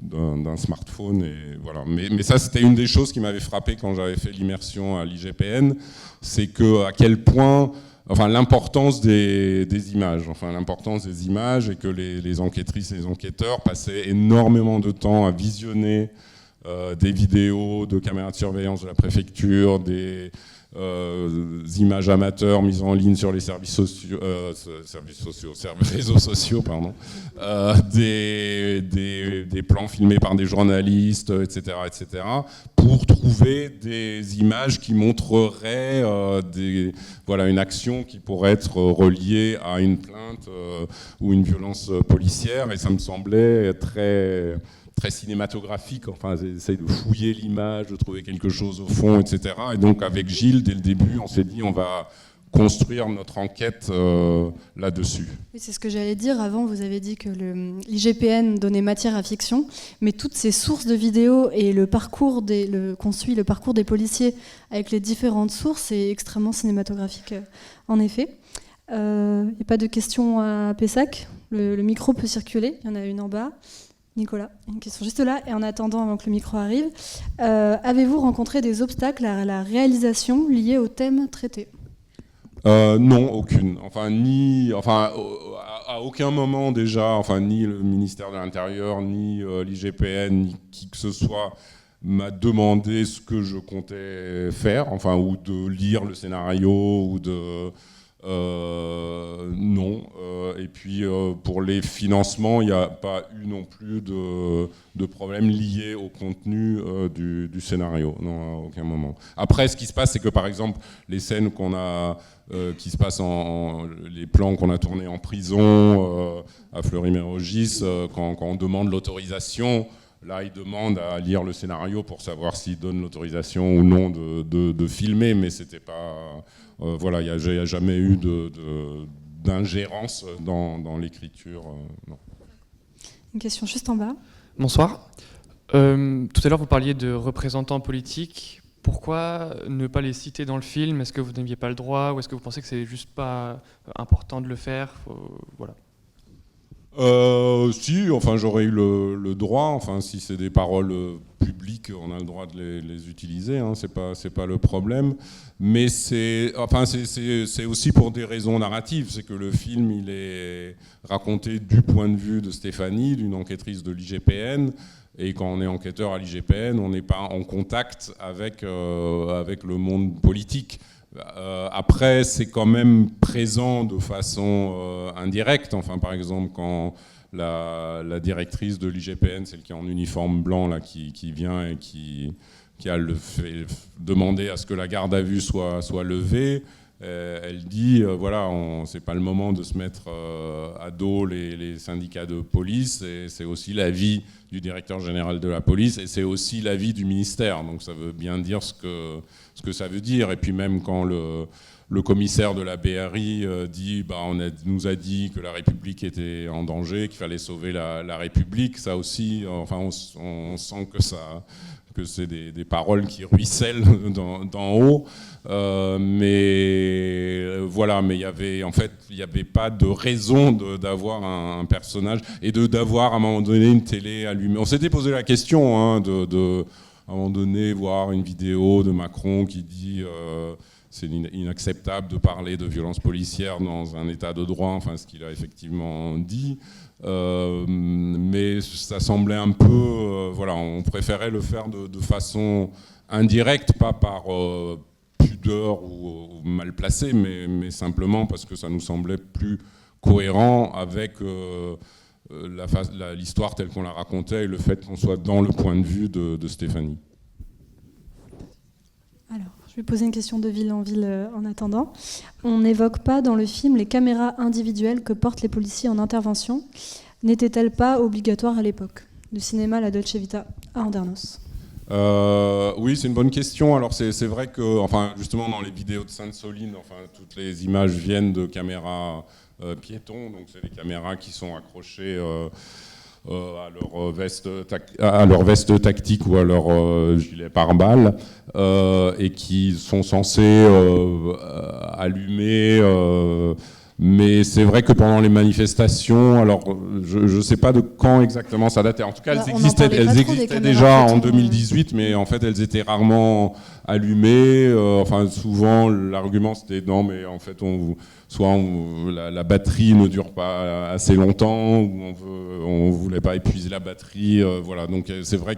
d'un smartphone. Et voilà. Mais ça, c'était une des choses qui m'avait frappé quand j'avais fait l'immersion à l'IGPN, c'est à quel point, enfin, l'importance des images, et que les enquêtrices et les enquêteurs passaient énormément de temps à visionner des vidéos de caméras de surveillance de la préfecture, des images amateurs mises en ligne sur les réseaux sociaux, pardon, des plans filmés par des journalistes, etc., pour trouver des images qui montreraient une action qui pourrait être reliée à une plainte ou une violence policière, et ça me semblait très cinématographique. Enfin, j'essaye de fouiller l'image, de trouver quelque chose au fond, etc. Et donc avec Gilles, dès le début, on s'est dit on va construire notre enquête là-dessus. Oui, c'est ce que j'allais dire. Avant, vous avez dit que l'IGPN donnait matière à fiction, mais toutes ces sources de vidéos et qu'on suit le parcours des policiers avec les différentes sources, c'est extrêmement cinématographique, en effet. Il n'y a pas de questions à Pessac. Le micro peut circuler. Il y en a une en bas. Nicolas, une question juste là, et en attendant avant que le micro arrive, avez-vous rencontré des obstacles à la réalisation liés au thème traité ? Non, aucune. À aucun moment déjà, ni le ministère de l'Intérieur, ni l'IGPN, ni qui que ce soit m'a demandé ce que je comptais faire, ou de lire le scénario, ou de... non. Et puis pour les financements, il n'y a pas eu non plus de problème lié au contenu du scénario, non, à aucun moment. Après, ce qui se passe, c'est que par exemple, les scènes qui se passent les plans qu'on a tournés en prison à Fleury-Mérogis, quand on demande l'autorisation, là, ils demandent à lire le scénario pour savoir s'ils donnent l'autorisation ou non de filmer, mais c'était pas... il n'y a jamais eu d'ingérence dans l'écriture. Non. Une question juste en bas. Bonsoir. Tout à l'heure, vous parliez de représentants politiques. Pourquoi ne pas les citer dans le film ? Est-ce que vous n'aviez pas le droit, ou est-ce que vous pensez que c'est juste pas important de le faire ? Voilà. Si, enfin j'aurais eu le droit, enfin si c'est des paroles publiques, on a le droit de les utiliser, hein, c'est pas le problème. Mais c'est aussi pour des raisons narratives, c'est que le film il est raconté du point de vue de Stéphanie, d'une enquêtrice de l'IGPN. Et quand on est enquêteur à l'IGPN, on n'est pas en contact avec le monde politique. Après, c'est quand même présent de façon indirecte. Enfin, par exemple, quand la directrice de l'IGPN, celle qui est en uniforme blanc, là, qui vient et qui a fait demander à ce que la garde à vue soit levée, elle dit voilà, c'est pas le moment de se mettre à dos les syndicats de police, et c'est aussi l'avis du directeur général de la police, et c'est aussi l'avis du ministère. Donc ça veut bien dire ce que ça veut dire. Et puis même quand le commissaire de la BRI dit nous a dit que la République était en danger, qu'il fallait sauver la République, ça aussi, enfin on sent que c'est des paroles qui ruissellent d'en haut. Mais voilà, mais il y avait pas de raison d'avoir un personnage et d'avoir à un moment donné une télé allumée. On s'était posé la question à un moment donné voir une vidéo de Macron qui dit c'est inacceptable de parler de violence policière dans un état de droit, enfin ce qu'il a effectivement dit. Mais ça semblait un peu, voilà, on préférait le faire de façon indirecte, pas par pudeur ou mal placé, mais simplement parce que ça nous semblait plus cohérent avec l'histoire telle qu'on la racontait et le fait qu'on soit dans le point de vue de Stéphanie. Alors, je vais poser une question de ville en ville en attendant. On n'évoque pas dans le film les caméras individuelles que portent les policiers en intervention. N'étaient-elles pas obligatoires à l'époque du cinéma La Dolce Vita à Andernos? Oui, c'est une bonne question. Alors c'est vrai que, enfin, justement dans les vidéos de Sainte-Soline, enfin, toutes les images viennent de caméras piétons, donc c'est des caméras qui sont accrochées à leur veste tactique ou à leur gilet pare-balles et qui sont censés allumer. Mais c'est vrai que pendant les manifestations, alors je ne sais pas de quand exactement ça datait. En tout cas, elles existaient déjà en 2018, mais en fait, elles étaient rarement allumées. Enfin, souvent, l'argument c'était non, mais en fait, la batterie ne dure pas assez longtemps, ou on voulait pas épuiser la batterie. Voilà. Donc c'est vrai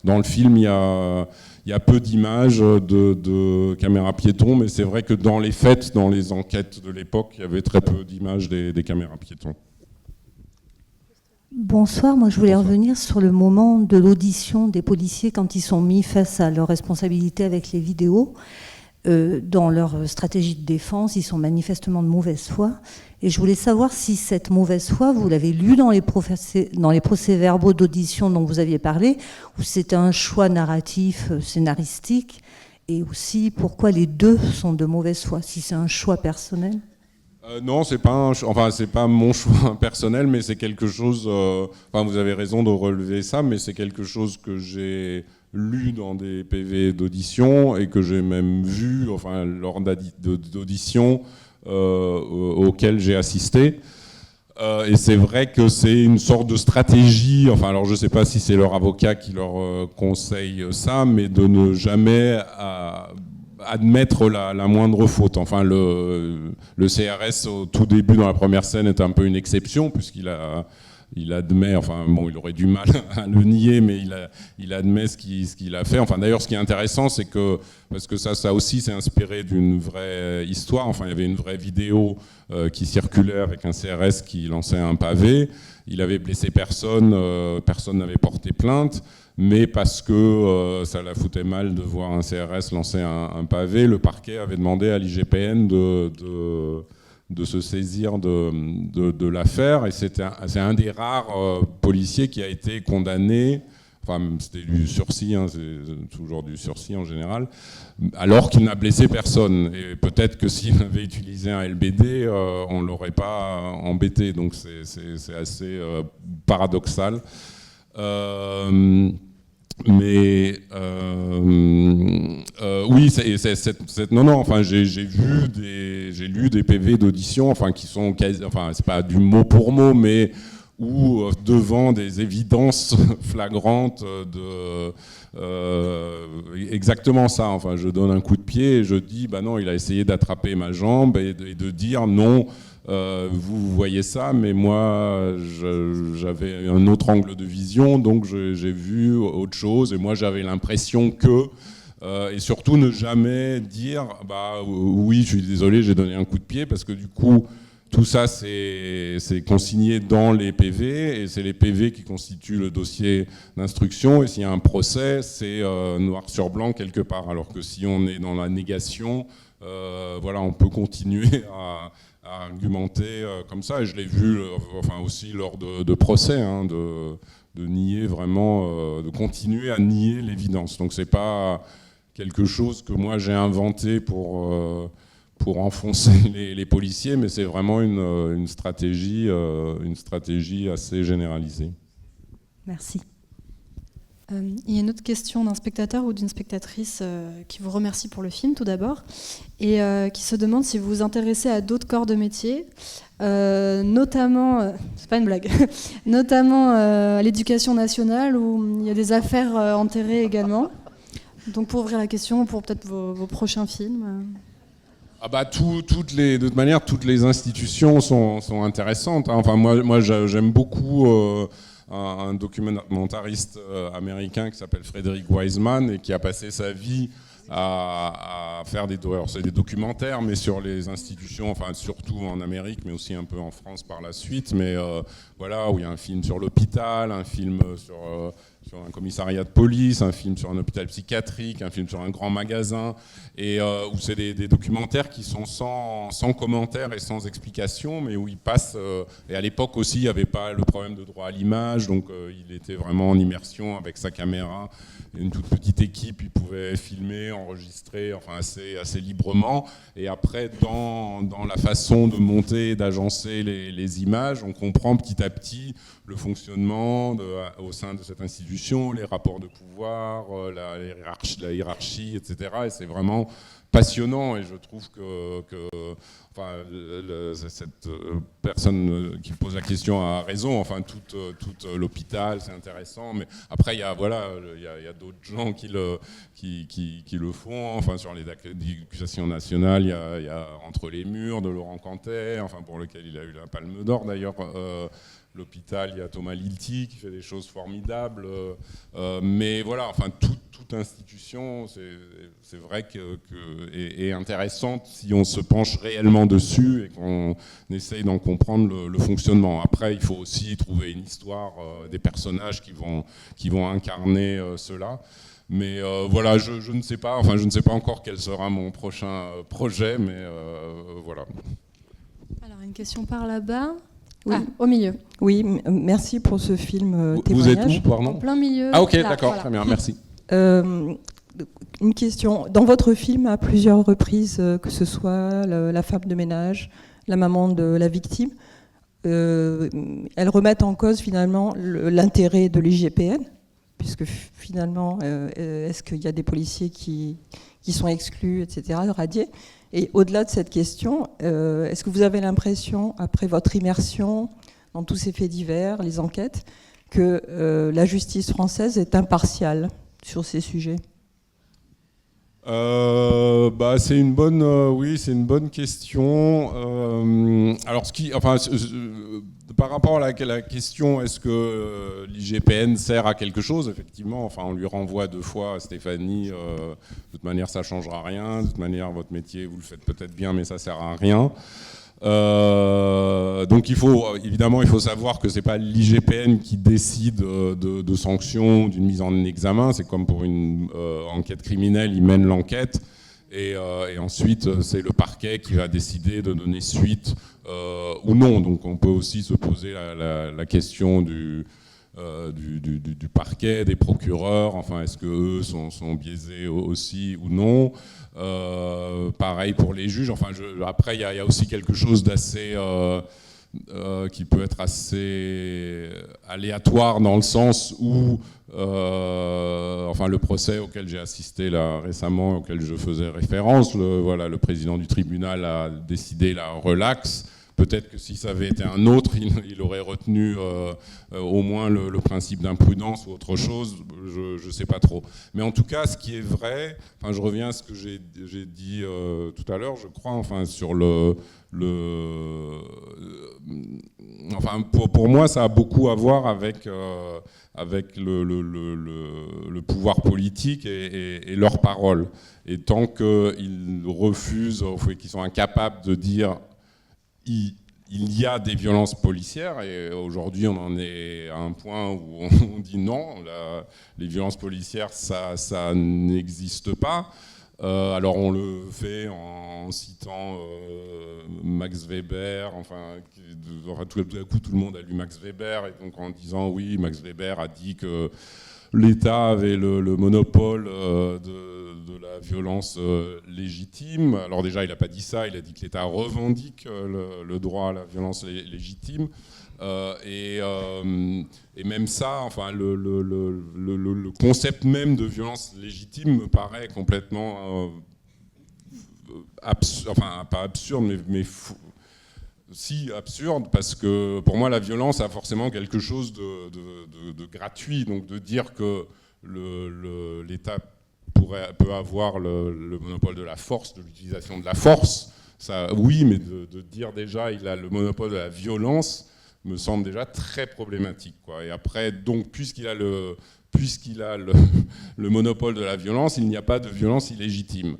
dans le film, il y a peu d'images de caméras piétons, mais c'est vrai que dans les faits, dans les enquêtes de l'époque, il y avait très peu d'images des caméras piétons. Bonsoir, moi je voulais revenir sur le moment de l'audition des policiers quand ils sont mis face à leurs responsabilités avec les vidéos. Dans leur stratégie de défense, ils sont manifestement de mauvaise foi. Et je voulais savoir si cette mauvaise foi, vous l'avez lu dans les procès-verbaux d'audition dont vous aviez parlé, ou c'était un choix narratif, scénaristique, et aussi pourquoi les deux sont de mauvaise foi, si c'est un choix personnel. Non, c'est pas mon choix personnel, mais c'est quelque chose. Vous avez raison de relever ça, mais c'est quelque chose que j'ai lu dans des PV d'audition et que j'ai même vu, lors d'auditions auxquelles j'ai assisté. Et c'est vrai que c'est une sorte de stratégie. Alors je sais pas si c'est leur avocat qui leur conseille ça, mais de ne jamais admettre la moindre faute. Le CRS au tout début dans la première scène est un peu une exception puisqu'il admet, il aurait du mal à le nier, mais il admet ce qu'il a fait. D'ailleurs, ce qui est intéressant, c'est que, parce que ça aussi s'est inspiré d'une vraie histoire, il y avait une vraie vidéo qui circulait avec un CRS qui lançait un pavé. Il avait blessé personne, personne n'avait porté plainte, mais parce que ça la foutait mal de voir un CRS lancer un pavé, le parquet avait demandé à l'IGPN de se saisir de l'affaire, et c'est un des rares policiers qui a été condamné, c'était du sursis, c'est toujours du sursis en général, alors qu'il n'a blessé personne. Et peut-être que s'il avait utilisé un LBD, on ne l'aurait pas embêté, donc c'est assez paradoxal. Mais oui, j'ai lu des PV d'audition, qui sont c'est pas du mot pour mot, mais ou devant des évidences flagrantes exactement ça. Enfin, je donne un coup de pied et je dis, bah non, il a essayé d'attraper ma jambe et de dire non. Vous voyez ça, mais moi j'avais un autre angle de vision, donc j'ai vu autre chose, et moi j'avais l'impression que, et surtout ne jamais dire bah oui, je suis désolé, j'ai donné un coup de pied, parce que du coup tout ça c'est consigné dans les PV, et c'est les PV qui constituent le dossier d'instruction, et s'il y a un procès, c'est noir sur blanc quelque part, alors que si on est dans la négation, voilà, on peut continuer à argumenter comme ça, et je l'ai vu enfin aussi lors de procès, hein, de nier vraiment, de continuer à nier l'évidence. Donc c'est pas quelque chose que moi j'ai inventé pour enfoncer les policiers, mais c'est vraiment une stratégie assez généralisée. Merci. Il y a une autre question d'un spectateur ou d'une spectatrice qui vous remercie pour le film tout d'abord, et qui se demande si vous vous intéressez à d'autres corps de métier, notamment, c'est pas une blague, notamment à l'éducation nationale, où il y a des affaires enterrées également. Donc pour ouvrir la question pour peut-être vos prochains films. Ah bah de toute manière, toutes les institutions sont intéressantes, hein. Enfin moi j'aime beaucoup un documentariste américain qui s'appelle Frederick Wiseman, et qui a passé sa vie à faire des documentaires, mais sur les institutions, enfin surtout en Amérique, mais aussi un peu en France par la suite. Mais voilà, où il y a un film sur l'hôpital, un film sur un commissariat de police, un film sur un hôpital psychiatrique, un film sur un grand magasin, et où c'est des documentaires qui sont sans commentaires et sans explication, mais où il passe. Et à l'époque aussi, il n'y avait pas le problème de droit à l'image, donc il était vraiment en immersion avec sa caméra, une toute petite équipe, il pouvait filmer, enregistrer, enfin assez librement. Et après, dans la façon de monter et d'agencer les images, on comprend petit à petit le fonctionnement au sein de cette institution, les rapports de pouvoir, la hiérarchie, etc. Et c'est vraiment passionnant, et je trouve que enfin, cette personne qui pose la question a raison. Enfin, tout l'hôpital, c'est intéressant, mais après il y a d'autres gens qui le font. Enfin, sur l'éducation nationale, il y a Entre les murs de Laurent Cantet, enfin pour lequel il a eu la Palme d'Or d'ailleurs. L'hôpital, il y a Thomas Lilti qui fait des choses formidables, mais voilà, enfin toute institution, c'est vrai est intéressante si on se penche réellement dessus et qu'on essaye d'en comprendre le fonctionnement. Après, il faut aussi trouver une histoire, des personnages qui vont incarner cela. Mais voilà, je ne sais pas, enfin je ne sais pas encore quel sera mon prochain projet, mais voilà. Alors une question par là-bas. Oui. Ah, au milieu. Oui, merci pour ce film témoignage. Vous êtes où, pardon ? En plein milieu. Ah ok, là, d'accord, voilà. très bien, merci. Une question. Dans votre film, à plusieurs reprises, que ce soit la femme de ménage, la maman de la victime, elles remettent en cause finalement l'intérêt de l'IGPN, puisque finalement, est-ce qu'il y a des policiers qui sont exclus, etc., radiés ? Et au-delà de cette question, est-ce que vous avez l'impression, après votre immersion dans tous ces faits divers, les enquêtes, que la justice française est impartiale sur ces sujets ? C'est une bonne question. Alors, par rapport à la question, est-ce que l'IGPN sert à quelque chose ? Effectivement, enfin, on lui renvoie 2 fois à Stéphanie. De toute manière, ça changera rien. De toute manière, votre métier, vous le faites peut-être bien, mais ça sert à rien. Donc il faut savoir que c'est pas l'IGPN qui décide de sanctions, d'une mise en examen. C'est comme pour une enquête criminelle, il mène l'enquête et ensuite c'est le parquet qui va décider de donner suite ou non. Donc on peut aussi se poser la question du parquet, des procureurs. Enfin, est-ce que eux sont biaisés aussi ou non ? Pareil pour les juges. Enfin, après, il y a aussi quelque chose d'assez qui peut être assez aléatoire dans le sens où, enfin, le procès auquel j'ai assisté là récemment, auquel je faisais référence, le président du tribunal a décidé la relaxe Peut-être que si ça avait été un autre, il aurait retenu au moins le principe d'imprudence ou autre chose, je ne sais pas trop. Mais en tout cas, ce qui est vrai, enfin, je reviens à ce que j'ai dit tout à l'heure, je crois, enfin, sur enfin, pour moi, ça a beaucoup à voir avec le pouvoir politique et leurs paroles. Et tant qu'ils refusent, qu'ils sont incapables de dire il y a des violences policières, et aujourd'hui on en est à un point où on dit non, les violences policières ça n'existe pas. Alors on le fait en citant Max Weber, enfin tout à coup tout le monde a lu Max Weber, et donc en disant oui, Max Weber a dit que l'État avait le monopole de la violence légitime. Alors déjà, il n'a pas dit ça, il a dit que l'État revendique le droit à la violence légitime. Et même ça, enfin, le concept même de violence légitime me paraît complètement enfin pas absurde, mais fou. Si absurde, parce que pour moi la violence a forcément quelque chose de gratuit, donc de dire que l'État peut avoir le monopole de la force, de l'utilisation de la force, ça, oui, mais de dire déjà il a le monopole de la violence me semble déjà très problématique, quoi. Et après, donc puisqu'il a le monopole de la violence, il n'y a pas de violence illégitime.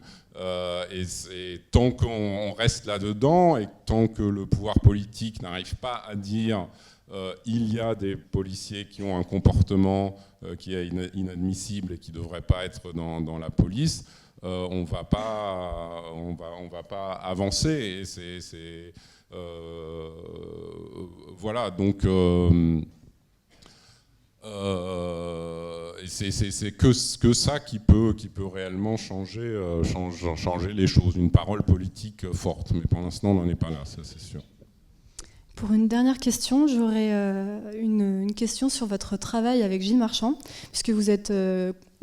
Et tant qu'on reste là-dedans, et tant que le pouvoir politique n'arrive pas à dire il y a des policiers qui ont un comportement qui est inadmissible et qui ne devrait pas être dans la police, on ne va pas avancer. Et voilà, donc c'est que ça qui peut réellement changer les choses, une parole politique forte. Mais pour l'instant, on n'en est pas là, ça c'est sûr. Pour une dernière question, j'aurais une question sur votre travail avec Gilles Marchand, puisque vous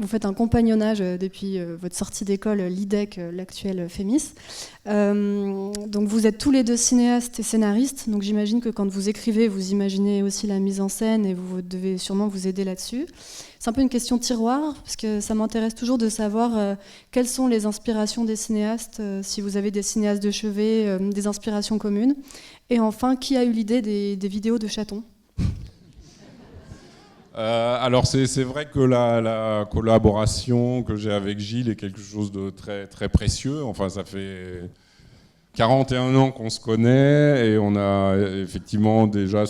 faites un compagnonnage depuis votre sortie d'école, l'IDEC, l'actuel FEMIS. Donc vous êtes tous les deux cinéastes et scénaristes, donc j'imagine que quand vous écrivez, vous imaginez aussi la mise en scène et vous devez sûrement vous aider là-dessus. C'est un peu une question tiroir, parce que ça m'intéresse toujours de savoir quelles sont les inspirations des cinéastes, si vous avez des cinéastes de chevet, des inspirations communes. Et enfin, qui a eu l'idée des vidéos de chatons ? Alors c'est vrai que la collaboration que j'ai avec Gilles est quelque chose de très, très précieux. Enfin, ça fait 41 ans qu'on se connaît, et on a effectivement déjà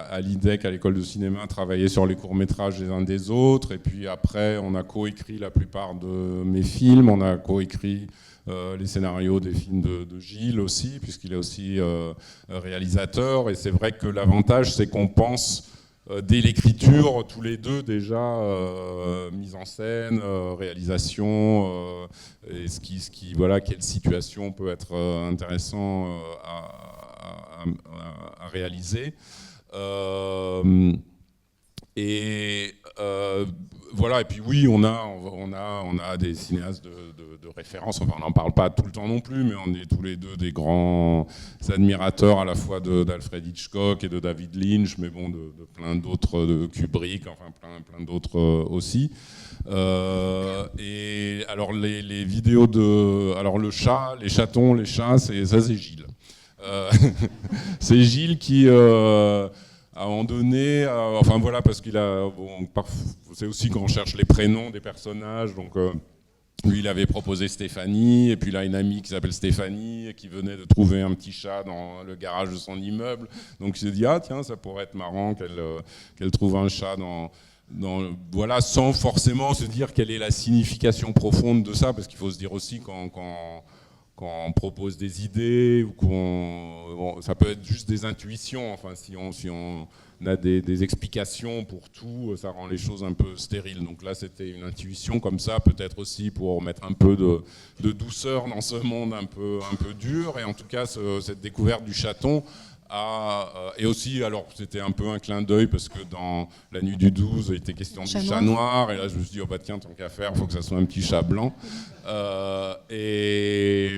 à l'IDEC, à l'école de cinéma, travaillé sur les courts-métrages des uns des autres. Et puis après, on a coécrit la plupart de mes films. On a coécrit les scénarios des films de Gilles aussi, puisqu'il est aussi réalisateur. Et c'est vrai que l'avantage, c'est qu'on pense dès l'écriture, tous les deux déjà, mise en scène, réalisation, et voilà, quelle situation peut être intéressant à réaliser. Voilà, et puis oui, on a des cinéastes de référence. Enfin, on n'en parle pas tout le temps non plus, mais on est tous les deux des grands admirateurs à la fois d'Alfred Hitchcock et de David Lynch, mais bon, de plein d'autres, de Kubrick, enfin plein d'autres aussi. Et alors les vidéos alors le chat, les chatons, les chats, c'est Gilles. C'est Gilles qui à un moment donné, enfin voilà, parce qu'il a, c'est aussi quand on cherche les prénoms des personnages, donc lui il avait proposé Stéphanie, et puis il a une amie qui s'appelle Stéphanie, qui venait de trouver un petit chat dans le garage de son immeuble, donc il s'est dit, ah tiens, ça pourrait être marrant qu'elle trouve un chat voilà, sans forcément se dire quelle est la signification profonde de ça, parce qu'il faut se dire aussi quand on propose des idées, ou ça peut être juste des intuitions. Enfin, si on a des explications pour tout, ça rend les choses un peu stériles. Donc là, c'était une intuition comme ça, peut-être aussi pour mettre un peu de douceur dans ce monde un peu dur. Et en tout cas, cette découverte du chaton et aussi, alors c'était un peu un clin d'œil parce que dans La Nuit du 12, il était question du chat noir, et là je me suis dit, oh bah tiens, tant qu'à faire, il faut que ça soit un petit chat blanc. Et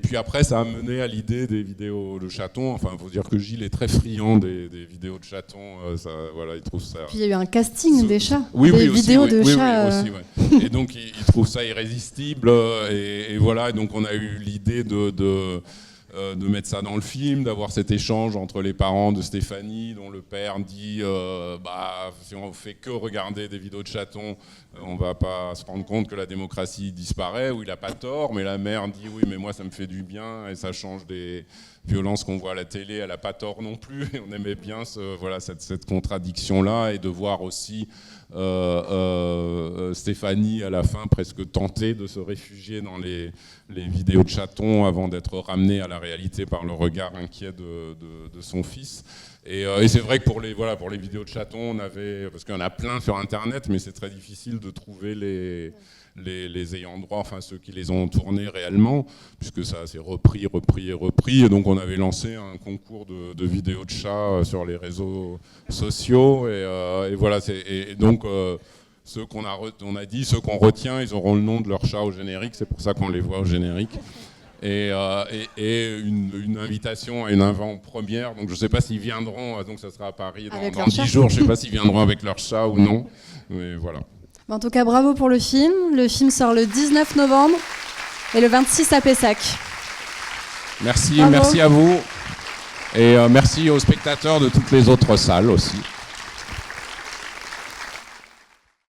puis après, ça a mené à l'idée des vidéos de chatons. Enfin, il faut dire que Gilles est très friand des vidéos de chatons. Voilà, il trouve ça... Puis il y a eu un casting des chats, oui, des aussi, vidéos oui, de oui, chats. Oui, aussi, ouais. Et donc, il trouve ça irrésistible. Et voilà, et donc on a eu l'idée de mettre ça dans le film, d'avoir cet échange entre les parents de Stéphanie, dont le père dit si on fait que regarder des vidéos de chatons, on va pas se rendre compte que la démocratie disparaît, où il a pas tort, mais la mère dit oui, mais moi ça me fait du bien et ça change des violences qu'on voit à la télé, elle a pas tort non plus, et on aimait bien cette contradiction-là, et de voir aussi Stéphanie à la fin presque tenter de se réfugier dans les vidéos de chatons avant d'être ramenée à la réalité par le regard inquiet de son fils. Et c'est vrai que pour les vidéos de chatons, parce qu'il y en a plein sur internet, mais c'est très difficile de trouver les ayants droit, enfin ceux qui les ont tournés réellement, puisque ça s'est repris, et donc on avait lancé un concours de vidéos de chats sur les réseaux sociaux, et voilà, et donc ceux qu'on a dit, ceux qu'on retient, ils auront le nom de leur chat au générique, c'est pour ça qu'on les voit au générique. Et une invitation à une avant-première, donc je ne sais pas s'ils viendront, donc ça sera à Paris dans 10 jours, je ne sais pas s'ils viendront avec leur chat ou non, mais voilà. En tout cas, bravo pour le film. Le film sort le 19 novembre et le 26 à Pessac. Merci, bravo. Merci à vous, et merci aux spectateurs de toutes les autres salles aussi.